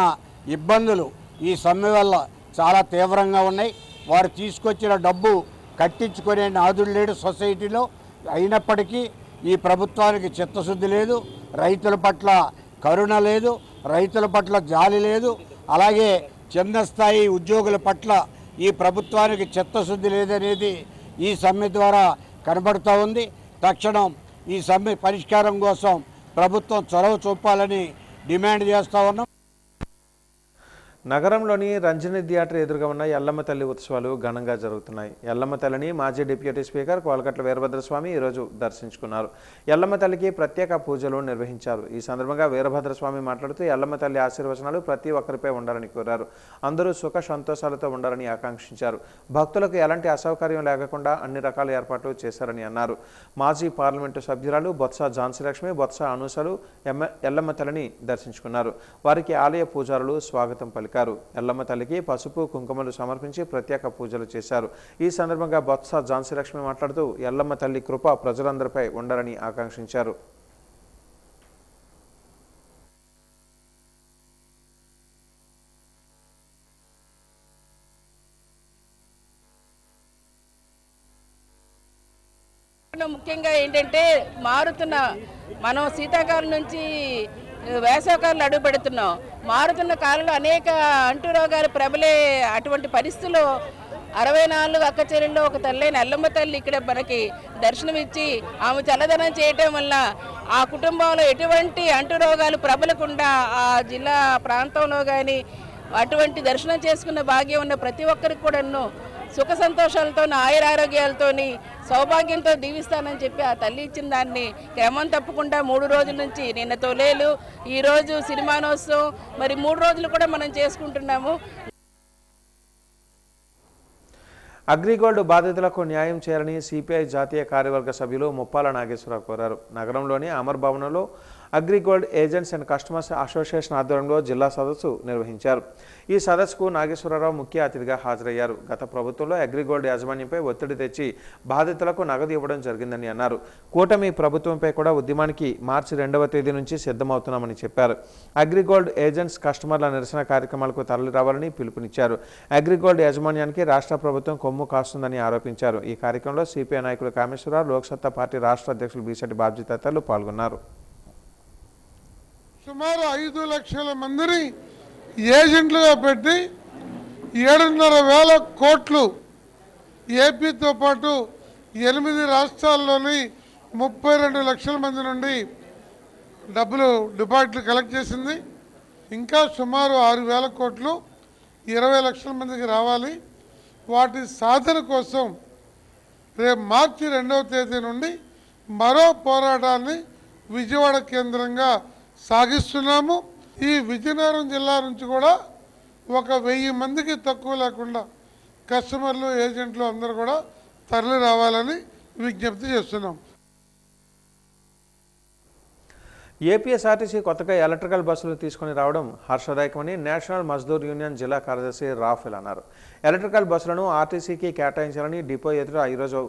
ఇబ్బందులు ఈ సమ్మె వల్ల చాలా తీవ్రంగా ఉన్నాయి. వారు తీసుకొచ్చిన డబ్బు కట్టించుకునే నాదుడు లేడు సొసైటీలో. అయినప్పటికీ ఈ ప్రభుత్వానికి చిత్తశుద్ధి లేదు, రైతుల పట్ల కరుణ లేదు, రైతుల పట్ల జాలి లేదు. అలాగే చిన్న స్థాయి ఉద్యోగుల పట్ల ఈ ప్రభుత్వానికి చిత్తశుద్ధి లేదనేది ఈ సమ్మె ద్వారా కనబడుతూ ఉంది. తక్షణం ఈ సమ్మె పరిష్కారం కోసం ప్రభుత్వం చొరవ చూపాలని డిమాండ్ చేస్తూ ఉన్నాం.
నగరంలోని రంజని థియేటర్ ఎదురుగా ఉన్న ఎల్లమ్మ తల్లి ఉత్సవాలు ఘనంగా జరుగుతున్నాయి. ఎల్లమ్మ తల్లిని మాజీ డిప్యూటీ స్పీకర్ కోలకట్ల వీరభద్రస్వామి ఈరోజు దర్శించుకున్నారు. ఎల్లమ్మ తల్లికి ప్రత్యేక పూజలు నిర్వహించారు. ఈ సందర్భంగా వీరభద్రస్వామి మాట్లాడుతూ ఎల్లమ్మ తల్లి ఆశీర్వచనాలు ప్రతి ఒక్కరిపై ఉండాలని కోరారు. అందరూ సుఖ సంతోషాలతో ఉండాలని ఆకాంక్షించారు. భక్తులకు ఎలాంటి అసౌకర్యం లేకుండా అన్ని రకాల ఏర్పాట్లు చేశారని అన్నారు. మాజీ పార్లమెంటు సభ్యురాలు బొత్స ఝాన్సీ లక్ష్మి, బొత్స అనూసలు ఎల్లమ్మ తల్లిని దర్శించుకున్నారు. వారికి ఆలయ పూజారులు స్వాగతం పలికారు. ఎల్లమ్మ తల్లికి పసుపు కుంకుమలు సమర్పించి ప్రత్యేక పూజలు చేశారు. ఈ సందర్భంగా బొత్స ఝాన్సీ లక్ష్మి మాట్లాడుతూ ఎల్లమ్మ తల్లి కృప ప్రజలందరిపై ఉండాలని ఆకాంక్షించారు.
ముఖ్యంగా ఏంటంటే మారుతున్న మనం శీతాకాలం నుంచి వేసవకాలంలో అడుగు పెడుతున్నాం. మారుతున్న కాలంలో అనేక అంటురోగాలు ప్రబలే అటువంటి పరిస్థితుల్లో 64 అక్క చెల్లెల్లో ఒక తల్లైన ఎల్లమ్మ తల్లి ఇక్కడ మనకి దర్శనమిచ్చి ఆమె చల్లదనం చేయటం వల్ల ఆ కుటుంబంలో ఎటువంటి అంటురోగాలు ప్రబలకుండా ఆ జిల్లా ప్రాంతంలో కానీ అటువంటి దర్శనం చేసుకున్న భాగ్యం ఉన్న ప్రతి ఒక్కరికి కూడా సుఖ సంతోషాలతో ఆయురారోగ్యాలతో సౌభాగ్యంతో దీవిస్తానని చెప్పి ఆ తల్లి ఇచ్చిన దాన్ని క్రమం తప్పకుండా 3 రోజుల నుంచి నిన్న తొలేలు, ఈరోజు సినిమానోత్సవం, మరి 3 రోజులు కూడా మనం చేసుకుంటున్నాము.
అగ్రిగోల్డ్ బాధితులకు న్యాయం చేయాలని సిపిఐ జాతీయ కార్యవర్గ సభ్యులు ముప్పాల నాగేశ్వరరావు కోరారు. నగరంలోని అమర్ భవన్లో AgriGold agents and customers association ఆధ్వర్యంలో జిల్లా సదస్సు నిర్వహించారు. ఈ సదస్సుకు నాగేశ్వరరావు ముఖ్య అతిథిగా హాజరయ్యారు. గత ప్రభుత్వంలో అగ్రిగోల్డ్ యాజమాన్యంపై ఒత్తిడి తెచ్చి బాధితులకు నగదు ఇవ్వడం జరిగిందని అన్నారు. కూటమి ప్రభుత్వంపై కూడా ఉద్యమానికి మార్చి 2వ తేదీ నుంచి సిద్ధమవుతున్నామని చెప్పారు. అగ్రిగోల్డ్ ఏజెంట్స్ కస్టమర్ల నిరసన కార్యక్రమాలకు తరలిరావాలని పిలుపునిచ్చారు. అగ్రిగోల్డ్ యాజమాన్యానికి రాష్ట్ర ప్రభుత్వం కొమ్ము కాస్తుందని ఆరోపించారు. ఈ కార్యక్రమంలో సిపిఐ నాయకులు కామేశ్వరరావు, లోక్సత్తా పార్టీ రాష్ట్ర అధ్యక్షులు బీసెట్టి బాబ్జీ తదితరులు పాల్గొన్నారు.
సుమారు 5 లక్షల మందిని ఏజెంట్లుగా పెట్టి 7,500 కోట్లు ఏపీతో పాటు 8 రాష్ట్రాల్లోని 32 లక్షల మంది నుండి డబ్బులు డిపాజిట్లు కలెక్ట్ చేసింది. ఇంకా సుమారు 6,000 కోట్లు 20 లక్షల మందికి రావాలి. వాటి సాధన కోసం రేపు మార్చి 2వ తేదీ నుండి మరో పోరాటాన్ని విజయవాడ కేంద్రంగా సాగిస్తున్నాము. ఈ విజయనగరం జిల్లా నుంచి కూడా 1,000 మందికి తక్కువ లేకుండా కస్టమర్లు, ఏజెంట్లు అందరూ కూడా తరలి రావాలని విజ్ఞప్తి చేస్తున్నాం.
ఏపీఎస్ఆర్టీసీ కొత్తగా ఎలక్ట్రికల్ బస్సులు తీసుకుని రావడం హర్షదాయకమని నేషనల్ మజ్దూర్ యూనియన్ జిల్లా కార్యదర్శి రాఫెల్ అన్నారు. ఎలక్ట్రికల్ బస్సులను ఆర్టీసీకి కేటాయించాలని డిపో ఎదుట ఈరోజు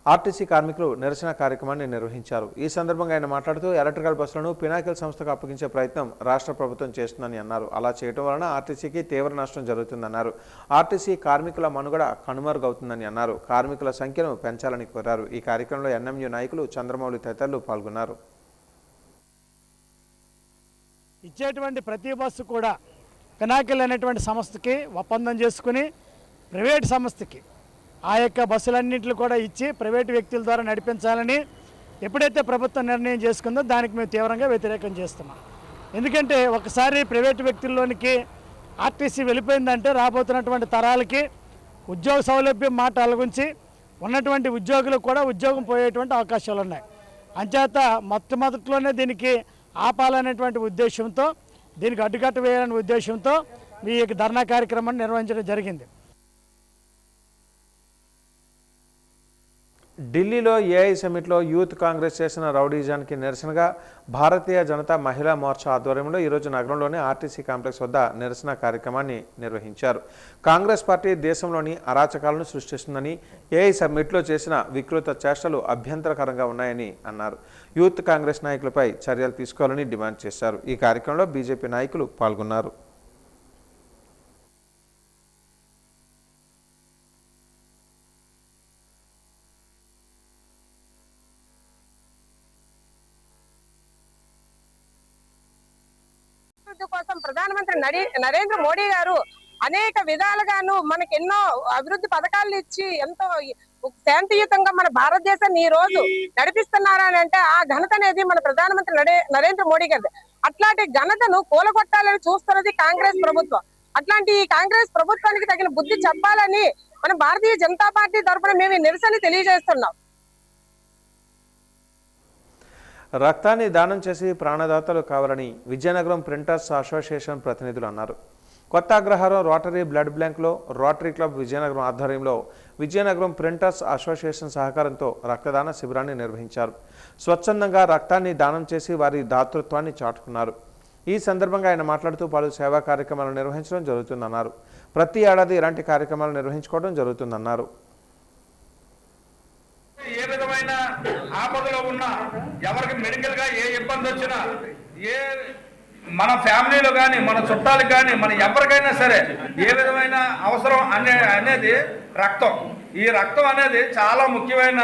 ఆర్టీసీ కార్మికులు నిరసన కార్యక్రమాన్ని నిర్వహించారు. ఈ సందర్భంగా ఆయన మాట్లాడుతూ ఎలక్ట్రికల్ బస్సులను పినాకిల్ సంస్థకు అప్పగించే ప్రయత్నం రాష్ట్ర ప్రభుత్వం చేస్తుందని అన్నారు. అలా చేయడం వలన ఆర్టీసీకి తీవ్ర నష్టం జరుగుతుందన్నారు. ఆర్టీసీ కార్మికుల మనుగడ కనుమరుగవుతుందని అన్నారు. కార్మికుల సంఖ్యను పెంచాలని కోరారు. ఈ కార్యక్రమంలో ఎన్ఎంయు నాయకులు చంద్రమౌళి తదితరులు పాల్గొన్నారు.
ఇచ్చేటువంటి ప్రతి బస్సు కూడా పినాకిల్ అనేటువంటి సంస్థకి ఒప్పందం చేసుకుని ప్రైవేట్ సంస్థకి ఆ యొక్క బస్సులన్నింటినీ కూడా ఇచ్చి ప్రైవేటు వ్యక్తుల ద్వారా నడిపించాలని ఎప్పుడైతే ప్రభుత్వం నిర్ణయం చేసుకుందో దానికి మేము తీవ్రంగా వ్యతిరేకం చేస్తున్నాం. ఎందుకంటే ఒకసారి ప్రైవేటు వ్యక్తుల్లోనికి ఆర్టీసీ వెళ్ళిపోయిందంటే రాబోతున్నటువంటి తరాలకి ఉద్యోగ సౌలభ్యం మాట అలగుంచి ఉన్నటువంటి ఉద్యోగులకు కూడా ఉద్యోగం పోయేటువంటి అవకాశాలు ఉన్నాయి. అంచేత మొట్టమొదట్లోనే దీనికి ఆపాలనేటువంటి ఉద్దేశంతో, దీనికి అడ్డుకట్ట వేయాలనే ఉద్దేశంతో ఈ ధర్నా కార్యక్రమాన్ని నిర్వహించడం జరిగింది.
ఢిల్లీలో ఏఐ సమిట్లో యూత్ కాంగ్రెస్ చేసిన రౌడీజానికి నిరసనగా భారతీయ జనతా మహిళా మోర్చా ఆధ్వర్యంలో ఈరోజు నగరంలోని ఆర్టీసీ కాంప్లెక్స్ వద్ద నిరసన కార్యక్రమాన్ని నిర్వహించారు. కాంగ్రెస్ పార్టీ దేశంలోని అరాచకాలను సృష్టిస్తుందని, ఏఐ సమ్మిట్లో చేసిన వికృత చేష్టలు అభ్యంతరకరంగా ఉన్నాయని అన్నారు. యూత్ కాంగ్రెస్ నాయకులపై చర్యలు తీసుకోవాలని డిమాండ్ చేశారు. ఈ కార్యక్రమంలో బీజేపీ నాయకులు పాల్గొన్నారు.
కోసం ప్రధానమంత్రి నరేంద్ర మోడీ గారు అనేక విధాలుగాను మనకి ఎన్నో అభివృద్ధి పథకాలు ఇచ్చి ఎంతో శాంతియుతంగా మన భారతదేశాన్ని ఈ రోజు నడిపిస్తున్నారని అంటే ఆ ఘనత అనేది మన ప్రధానమంత్రి నరేంద్ర మోడీ గారి. అట్లాంటి ఘనతను కూలగొట్టాలని చూస్తున్నది కాంగ్రెస్ ప్రభుత్వం. అట్లాంటి కాంగ్రెస్ ప్రభుత్వానికి తగిన బుద్ధి చెప్పాలని మన భారతీయ జనతా పార్టీ తరఫున మేము నిరసన తెలియజేస్తున్నాం.
రక్తాన్ని దానం చేసి ప్రాణదాతలు కావాలని విజయనగరం ప్రింటర్స్ అసోసియేషన్ ప్రతినిధులు అన్నారు. కొత్త అగ్రహారం రోటరీ బ్లడ్ బ్యాంక్లో రోటరీ క్లబ్ విజయనగరం ఆధ్వర్యంలో విజయనగరం ప్రింటర్స్ అసోసియేషన్ సహకారంతో రక్తదాన శిబిరాన్ని నిర్వహించారు. స్వచ్ఛందంగా రక్తాన్ని దానం చేసి వారి దాతృత్వాన్ని చాటుకున్నారు. ఈ సందర్భంగా ఆయన మాట్లాడుతూ పలు సేవా కార్యక్రమాలు నిర్వహించడం జరుగుతుందన్నారు. ప్రతి ఏడాది ఇలాంటి కార్యక్రమాలు నిర్వహించుకోవడం జరుగుతుందన్నారు.
ఏ విధమైన ఆపదలో ఉన్నా, ఎవరికి మెడికల్ గా ఏ ఇబ్బంది వచ్చినా, ఏ మన ఫ్యామిలీలో కానీ మన చుట్టాలకు కానీ మన ఎవరికైనా సరే ఏ విధమైన అవసరం అనేది రక్తం. ఈ రక్తం అనేది చాలా ముఖ్యమైన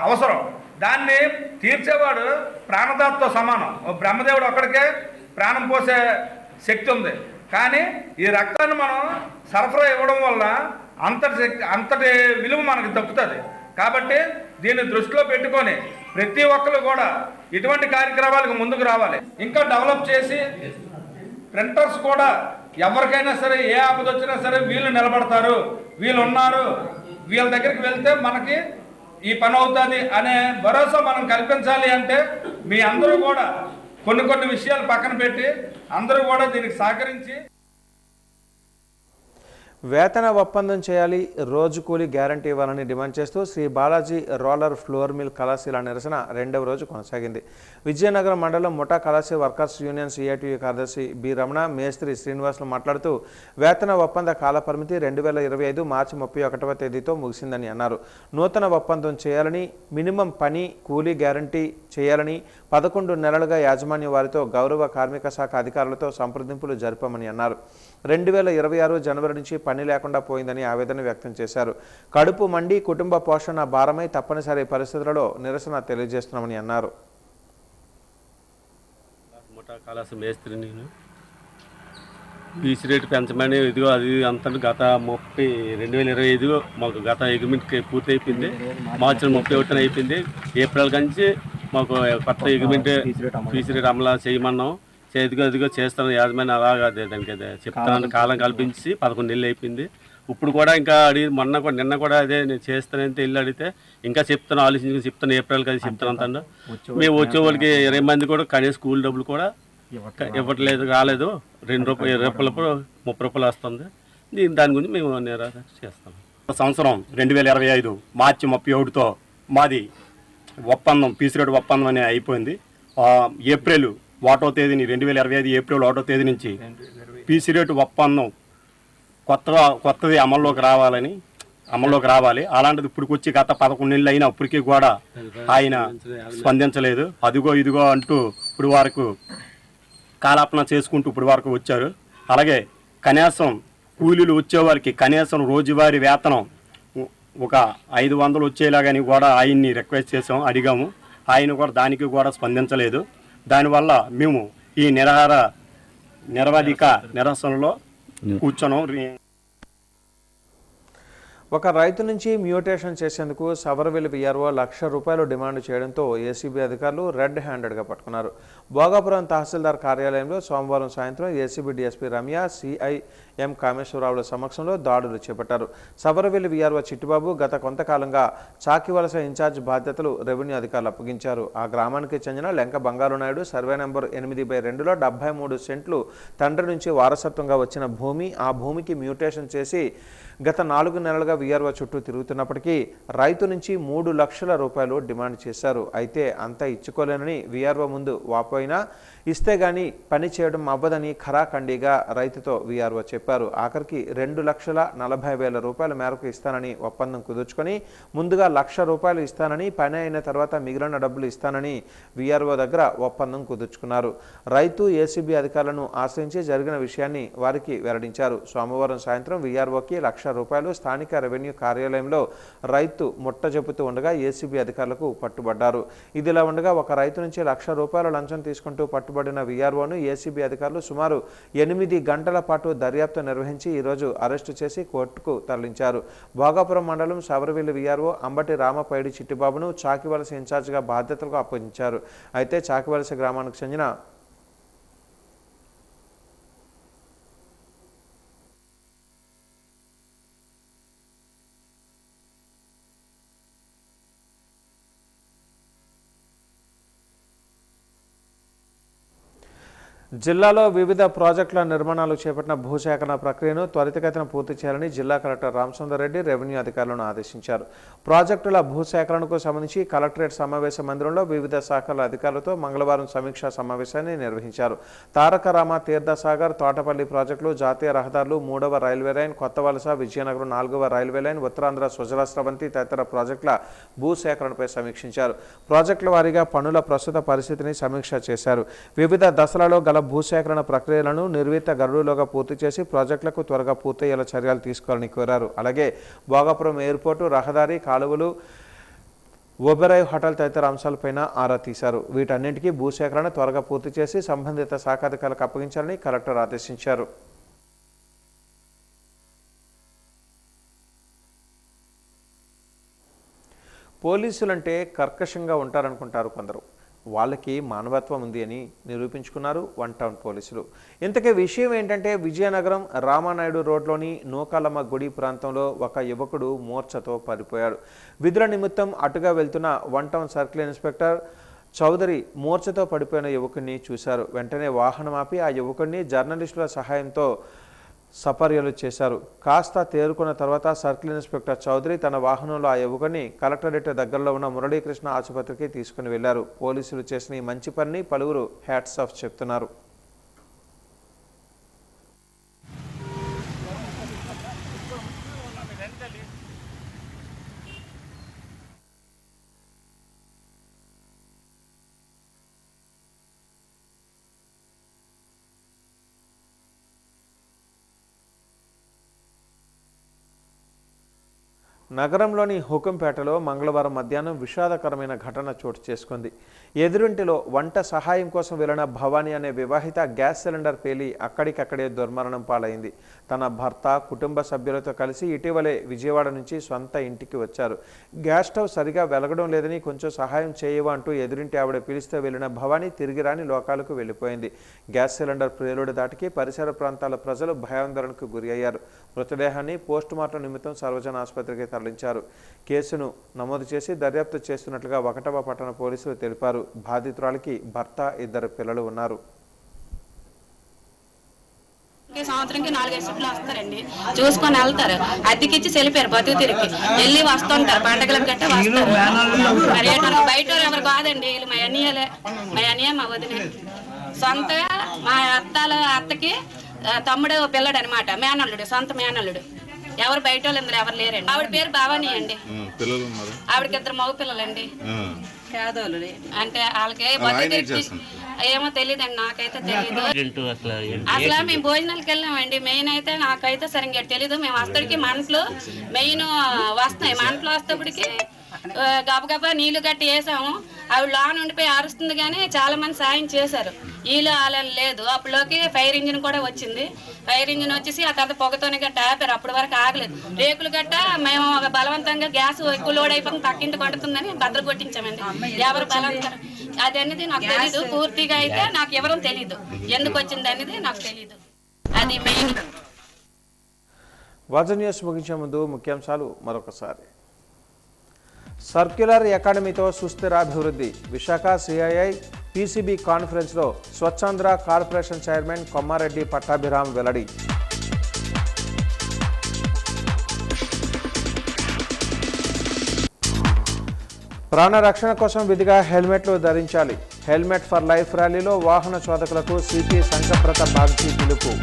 అవసరం. దాన్ని తీర్చేవాడు ప్రాణదాతతో సమానం. బ్రహ్మదేవుడు ఒక్కడికే ప్రాణం పోసే శక్తి ఉంది. కానీ ఈ రక్తాన్ని మనం సరఫరా ఇవ్వడం వల్ల అంతటి విలువ మనకు దక్కుతుంది. కాబట్టి దీన్ని దృష్టిలో పెట్టుకొని ప్రతి ఒక్కరు కూడా ఇటువంటి కార్యక్రమాలకు ముందుకు రావాలి. ఇంకా డెవలప్ చేసి ప్రింటర్స్ కూడా ఎవరికైనా సరే ఏ ఆపద వచ్చినా సరే వీళ్ళు నిలబడతారు, వీళ్ళు ఉన్నారు, వీళ్ళ దగ్గరికి వెళ్తే మనకి ఈ పని అవుతుంది అనే భరోసా మనం కల్పించాలి. అంటే మీ అందరూ కూడా కొన్ని విషయాలు పక్కన పెట్టి అందరూ కూడా దీనికి సహకరించి
వేతన ఒప్పందం చేయాలి, రోజు కూలీ గ్యారంటీ ఇవ్వాలని డిమాండ్ చేస్తూ Shri Balaji roller flour mill కళాశీల నిరసన రెండవ రోజు కొనసాగింది. విజయనగరం మండలం ముఠా కళాశీ వర్కర్స్ యూనియన్ సిఐటియు కార్యదర్శి బి రమణ, మేస్త్రి శ్రీనివాసులు మాట్లాడుతూ వేతన ఒప్పంద కాల పరిమితి 2025 మార్చి 31వ తేదీతో ముగిసిందని అన్నారు. నూతన ఒప్పందం చేయాలని, మినిమం పని కూలీ గ్యారంటీ చేయాలని 11 నెలలుగా యాజమాన్య వారితో గౌరవ కార్మిక శాఖ అధికారులతో సంప్రదింపులు జరిపామని అన్నారు. 2026 జనవరి నుంచి పని లేకుండా పోయిందని ఆవేదన వ్యక్తం చేశారు. కడుపు మండి కుటుంబ పోషణ భారమై తప్పనిసరి పరిస్థితులలో నిరసన తెలియజేస్తున్నామని అన్నారు.
ఫీజు రేటు పెంచమని ఇదిగో అది అంతా గత 2025 మాకు గత అగ్రిమెంట్ పూర్తి అయిపోయింది. మార్చి 31 అయిపోయింది. ఏప్రిల్ నుంచి మాకు కొత్త అగ్రిమెంట్ ఫీజు రేట్ అమలు చేయమన్నాం. ఎదిగో చేస్తాను యాజమాన్యం అలాగా దానికి చెప్తాను కాలం కల్పించి 11 నెలలు అయిపోయింది. ఇప్పుడు కూడా ఇంకా నిన్న కూడా అదే నేను చేస్తానంటే ఇల్లు అడిగితే ఇంకా చెప్తాను, ఆలోచించుకుని చెప్తాను, ఏప్రిల్ అది చెప్తాను అంటాను. మేము వచ్చే వాళ్ళకి 20 మంది కూడా కనీసం స్కూల్ డబ్బులు కూడా ఇవ్వట్లేదు, రాలేదు. 2 రూపాయలు 20 రూపాయలు 30 రూపాయలు వస్తుంది. దాని గురించి మేము నిరాశ చేస్తాం.
సంవత్సరం 2025 మార్చి 31తో మాది ఒప్పందం పీసీ రేటు ఒప్పందం అనేది అయిపోయింది. ఏప్రిల్ 1వ తేదీని 2025 ఏప్రిల్ 1వ తేదీ నుంచి పీసీ రేటు ఒప్పందం కొత్తది అమల్లోకి రావాలి. అలాంటిది ఇప్పుడు వచ్చి గత 11 నెలలు అయినా ఇప్పటికీ కూడా ఆయన స్పందించలేదు. అదిగో ఇదిగో అంటూ ఇప్పుడు వరకు కాలాపన చేసుకుంటూ ఇప్పుడు వరకు వచ్చారు. అలాగే కనీసం కూలీలు వచ్చేవారికి కనీసం రోజువారీ వేతనం ఒక 500 వచ్చేలాగని కూడా ఆయన్ని రిక్వెస్ట్ చేసాం, అడిగాము. ఆయన కూడా దానికి కూడా స్పందించలేదు. దానివల్ల మేము ఈ నిరవధిక నిరసనలో కూర్చున్నాం.
ఒక రైతు నుంచి మ్యూటేషన్ చేసేందుకు సవరవెల్లి విఆర్ఓ ₹1,00,000 డిమాండ్ చేయడంతో ఏసీబీ అధికారులు రెడ్ హ్యాండెడ్గా పట్టుకున్నారు. భోగాపురం తహసీల్దార్ కార్యాలయంలో సోమవారం సాయంత్రం ఏసీబీ డీఎస్పీ రమ్య, సిఐఎం కామేశ్వరరావుల సమక్షంలో దాడులు చేపట్టారు. సవరవెల్లి విఆర్ఓ చిట్టిబాబు గత కొంతకాలంగా చాకివలస ఇన్ఛార్జ్ బాధ్యతలు రెవెన్యూ అధికారులు అప్పగించారు. ఆ గ్రామానికి చెందిన లెంక బంగారు నాయుడు సర్వే నెంబర్ 8/2లో 73 సెంట్లు తండ్రి నుంచి వారసత్వంగా వచ్చిన భూమి, ఆ భూమికి మ్యూటేషన్ చేసి గత 4 నెలలుగా వీఆర్ఓ చుట్టూ తిరుగుతున్నప్పటికీ రైతు నుంచి ₹3,00,000 డిమాండ్ చేశారు. అయితే అంతా ఇచ్చుకోలేనని వీఆర్ఓ ముందు వాపోయినా ఇస్తే గానీ పని చేయడం అవ్వదని ఖరాఖండిగా రైతుతో వీఆర్ఓ చెప్పారు. ఆఖరికి ₹2,40,000 మేరకు ఇస్తానని ఒప్పందం కుదుర్చుకొని ముందుగా ₹1,00,000 ఇస్తానని, పని అయిన తర్వాత మిగిలిన డబ్బులు ఇస్తానని వీఆర్ఓ దగ్గర ఒప్పందం కుదుర్చుకున్నారు. రైతు ఏసీబీ అధికారులను ఆశ్రయించి జరిగిన విషయాన్ని వారికి వెల్లడించారు. సోమవారం సాయంత్రం వీఆర్ఓకి ₹1,00,000 స్థానిక రెవెన్యూ కార్యాలయంలో రైతు ముట్ట చెబుతూ ఉండగా ఏసీబీ అధికారులకు పట్టుబడ్డారు. ఇదిలా ఉండగా ఒక రైతు నుంచి ₹1,00,000 లంచం తీసుకుంటూ పట్టుబడిన వీఆర్ఓను ఏసీబీ అధికారులు సుమారు 8 గంటల పాటు దర్యాప్తు నిర్వహించి ఈరోజు అరెస్టు చేసి కోర్టుకు తరలించారు. భోగాపురం మండలం సవరవెల్లి వీఆర్ఓ అంబటి రామపైడి చిట్టిబాబును చాకివలస ఇన్ఛార్జిగా బాధ్యతలకు అప్పగించారు. అయితే చాకివలస గ్రామానికి చెందిన జిల్లాలో వివిధ ప్రాజెక్టుల నిర్మాణాలు చేపట్టిన భూసేకరణ ప్రక్రియను త్వరితగతిన పూర్తి చేయాలని జిల్లా కలెక్టర్ రామసుందర్ రెడ్డి రెవెన్యూ అధికారులను ఆదేశించారు. ప్రాజెక్టుల భూసేకరణకు సంబంధించి కలెక్టరేట్ సమావేశ మందిరంలో వివిధ శాఖల అధికారులతో మంగళవారం సమీక్షా సమావేశాన్ని నిర్వహించారు. తారకరామ తీర్థసాగర్ తోటపల్లి ప్రాజెక్టులు, జాతీయ రహదారులు, 3వ రైల్వే లైన్, కొత్తవలస విజయనగరం 4వ రైల్వే లైన్, ఉత్తరాంధ్ర సుజల స్రవంతి తదితర ప్రాజెక్టుల భూసేకరణపై సమీక్షించారు. ప్రాజెక్టుల వారీగా పనుల ప్రస్తుత పరిస్థితిని సమీక్ష చేశారు. వివిధ దశలలో గల భూసేకరణ ప్రక్రియలను నిర్వీత గడువులోగా పూర్తి చేసి ప్రాజెక్టులకు త్వరగా పూర్తయ్యేలా చర్యలు తీసుకోవాలని కోరారు. అలాగే భోగాపురం ఎయిర్పోర్టు, రహదారి, కాలువలు, ఓబెరాయ్ హోటల్ తదితర అంశాలపైన ఆరా తీశారు. వీటన్నింటికీ భూసేకరణ త్వరగా పూర్తి చేసి సంబంధిత శాఖాధికారులకు అప్పగించాలని కలెక్టర్ ఆదేశించారు. పోలీసులంటే కర్కశంగా ఉంటారనుకుంటారు కొందరు. వాళ్ళకి మానవత్వం ఉంది అని నిరూపించుకున్నారు 1 టౌన్ పోలీసులు. ఇంతకీ విషయం ఏంటంటే, విజయనగరం రామానాయుడు రోడ్లోని నూకాలమ్మ గుడి ప్రాంతంలో ఒక యువకుడు మూర్ఛతో పడిపోయాడు. విధుల నిమిత్తం అటుగా వెళ్తున్న 1 టౌన్ సర్కిల్ ఇన్స్పెక్టర్ చౌదరి మూర్ఛతో పడిపోయిన యువకుడిని చూశారు. వెంటనే వాహనం ఆపి ఆ యువకుడిని జర్నలిస్టుల సహాయంతో సపర్యలు చేశారు. కాస్త తేరుకున్న తర్వాత సర్కిల్ ఇన్స్పెక్టర్ చౌదరి తన వాహనంలో ఆ యువకుడిని కలెక్టరేట్ దగ్గరలో ఉన్న మురళీకృష్ణ ఆసుపత్రికి తీసుకుని వెళ్లారు. పోలీసులు చేసిన ఈ మంచి పనిని పలువురు హ్యాట్స్ ఆఫ్ చెప్తున్నారు. నగరంలోని హుకుంపేటలో మంగళవారం మధ్యాహ్నం విషాదకరమైన ఘటన చోటు చేసుకుంది. ఎదురింటిలో వంట సహాయం కోసం వెళ్లిన భవానీ అనే వివాహిత గ్యాస్ సిలిండర్ పేలి అక్కడికక్కడే దుర్మరణం పాలైంది. తన భర్త, కుటుంబ సభ్యులతో కలిసి ఇటీవలే విజయవాడ నుంచి సొంత ఇంటికి వచ్చారు. గ్యాస్ స్టవ్ సరిగా వెలగడం లేదని కొంచెం సహాయం చేయవా అంటూ ఎదురింటి ఆవిడ పిలిస్తే వెళ్లిన భవానీ తిరిగి రాని లోకాలకు వెళ్లిపోయింది. గ్యాస్ సిలిండర్ ప్రేలుడు దాటికి పరిసర ప్రాంతాల ప్రజలు భయాందోళనకు గురి అయ్యారు. మృతదేహాన్ని పోస్టుమార్టం నిమిత్తం సర్వజన ఆసుపత్రికి తరలించారు. కేసును నమోదు చేసి దర్యాప్తు చేస్తున్నట్లుగా 1వ పట్టణ పోలీసులు తెలిపారు. బాధితురాలికి భర్త, 2 పిల్లలు ఉన్నారు.
సంవత్సరంకి 4-5 షిఫ్ట్లు వస్తారండి, చూసుకొని వెళ్తారు. అద్దెకిచ్చి చెల్లిపోయారు, బతుకు తిరిగి వెళ్ళి వస్తుంటారు. పండగలకు గట్ట వస్తారు. పర్యటన బయట ఎవరు కాదండి, వీళ్ళు మా అన్నయ్య మా వదిన సొంతగా. మా అత్తకి తమ్ముడు పిల్లడు అనమాట, మేనల్లుడు, సొంత మేనల్లుడు. ఎవరు బయట వాళ్ళు ఇందులో ఎవరు లేరండి. ఆవిడ పేరు భవానీ అండి. ఆవిడకి 2 మగ పిల్లలండి. పేదోళ్ళు అంటే వాళ్ళకి ఏమో తెలియదండి, నాకైతే తెలీదు. అసలు మేము భోజనాలకు వెళ్ళామండి. మెయిన్ అయితే నాకైతే సరిగ్గా తెలీదు. మేము వస్తడికి మంటలు మెయిన్ వస్తాయి. మంటలు వస్తేప్పటికి గబగబా నీళ్లు గట్టి వేసాము. ఆవిడ లోన్ ఉండిపోయి అరుస్తుంది, కానీ చాలా మంది సాయం చేశారు. వీళ్ళు అలా లేదు. అప్పటిలోకి ఫైర్ ఇంజిన్ కూడా వచ్చింది. ఫైర్ ఇంజిన్ వచ్చేసి ఆ తర్వాత పొగతోనే గట్ట ఆపారు. అప్పటి వరకు ఆగలేదు. రేకులు గట్ట మేము ఒక బలవంతంగా గ్యాస్ ఎక్కువ లోడ్ అయిపోతుంది, పక్కింటి కొడుతుందని భద్ర కొట్టించామండి. ఎవరు బలవంతం అది అనేది నాకు తెలీదు. పూర్తిగా అయితే నాకు ఎవరూ తెలీదు, ఎందుకు వచ్చింది అనేది నాకు తెలీదు. అది మెయిన్.
వాజన్ న్యూస్ ముగించే ముందు ముఖ్యాంశాలు మరొకసారి. సర్క్యులర్ ఎకాడమీతో సుస్థిరాభివృద్ధి. విశాఖ సిఐఐ పీసీబీ కాన్ఫరెన్స్లో స్వచ్ఛాంధ్ర కార్పొరేషన్ చైర్మన్ కొమ్మారెడ్డి పట్టాభిరామ్ వెల్లడి. ప్రాణరక్షణ కోసం విధిగా హెల్మెట్లు ధరించాలి. హెల్మెట్ ఫర్ లైఫ్ ర్యాలీలో వాహన చోదకులకు సిపి సంఘప్రత బాగ్జీ పిలుపు.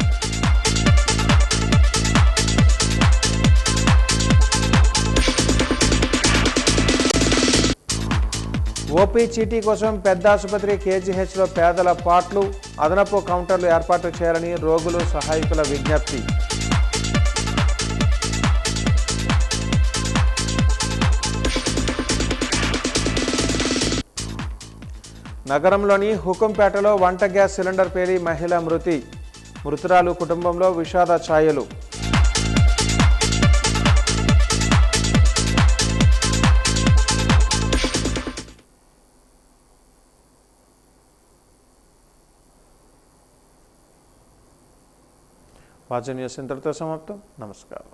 ఓపీ చీటీ కోసం పెద్ద ఆసుపత్రి కేజీహెచ్లో పేదల పాట్లు, అదనపు కౌంటర్లు ఏర్పాటు చేయాలని రోగులు, సహాయకుల విజ్ఞప్తి. నగరంలోని హుకుంపేటలో వంట గ్యాస్ సిలిండర్ పేలి మహిళ మృతి. మృతురాలు కుటుంబంలో విషాద ఛాయలు. వాజన్ న్యూస్ ఇంతటితో సమాప్తం. నమస్కారం.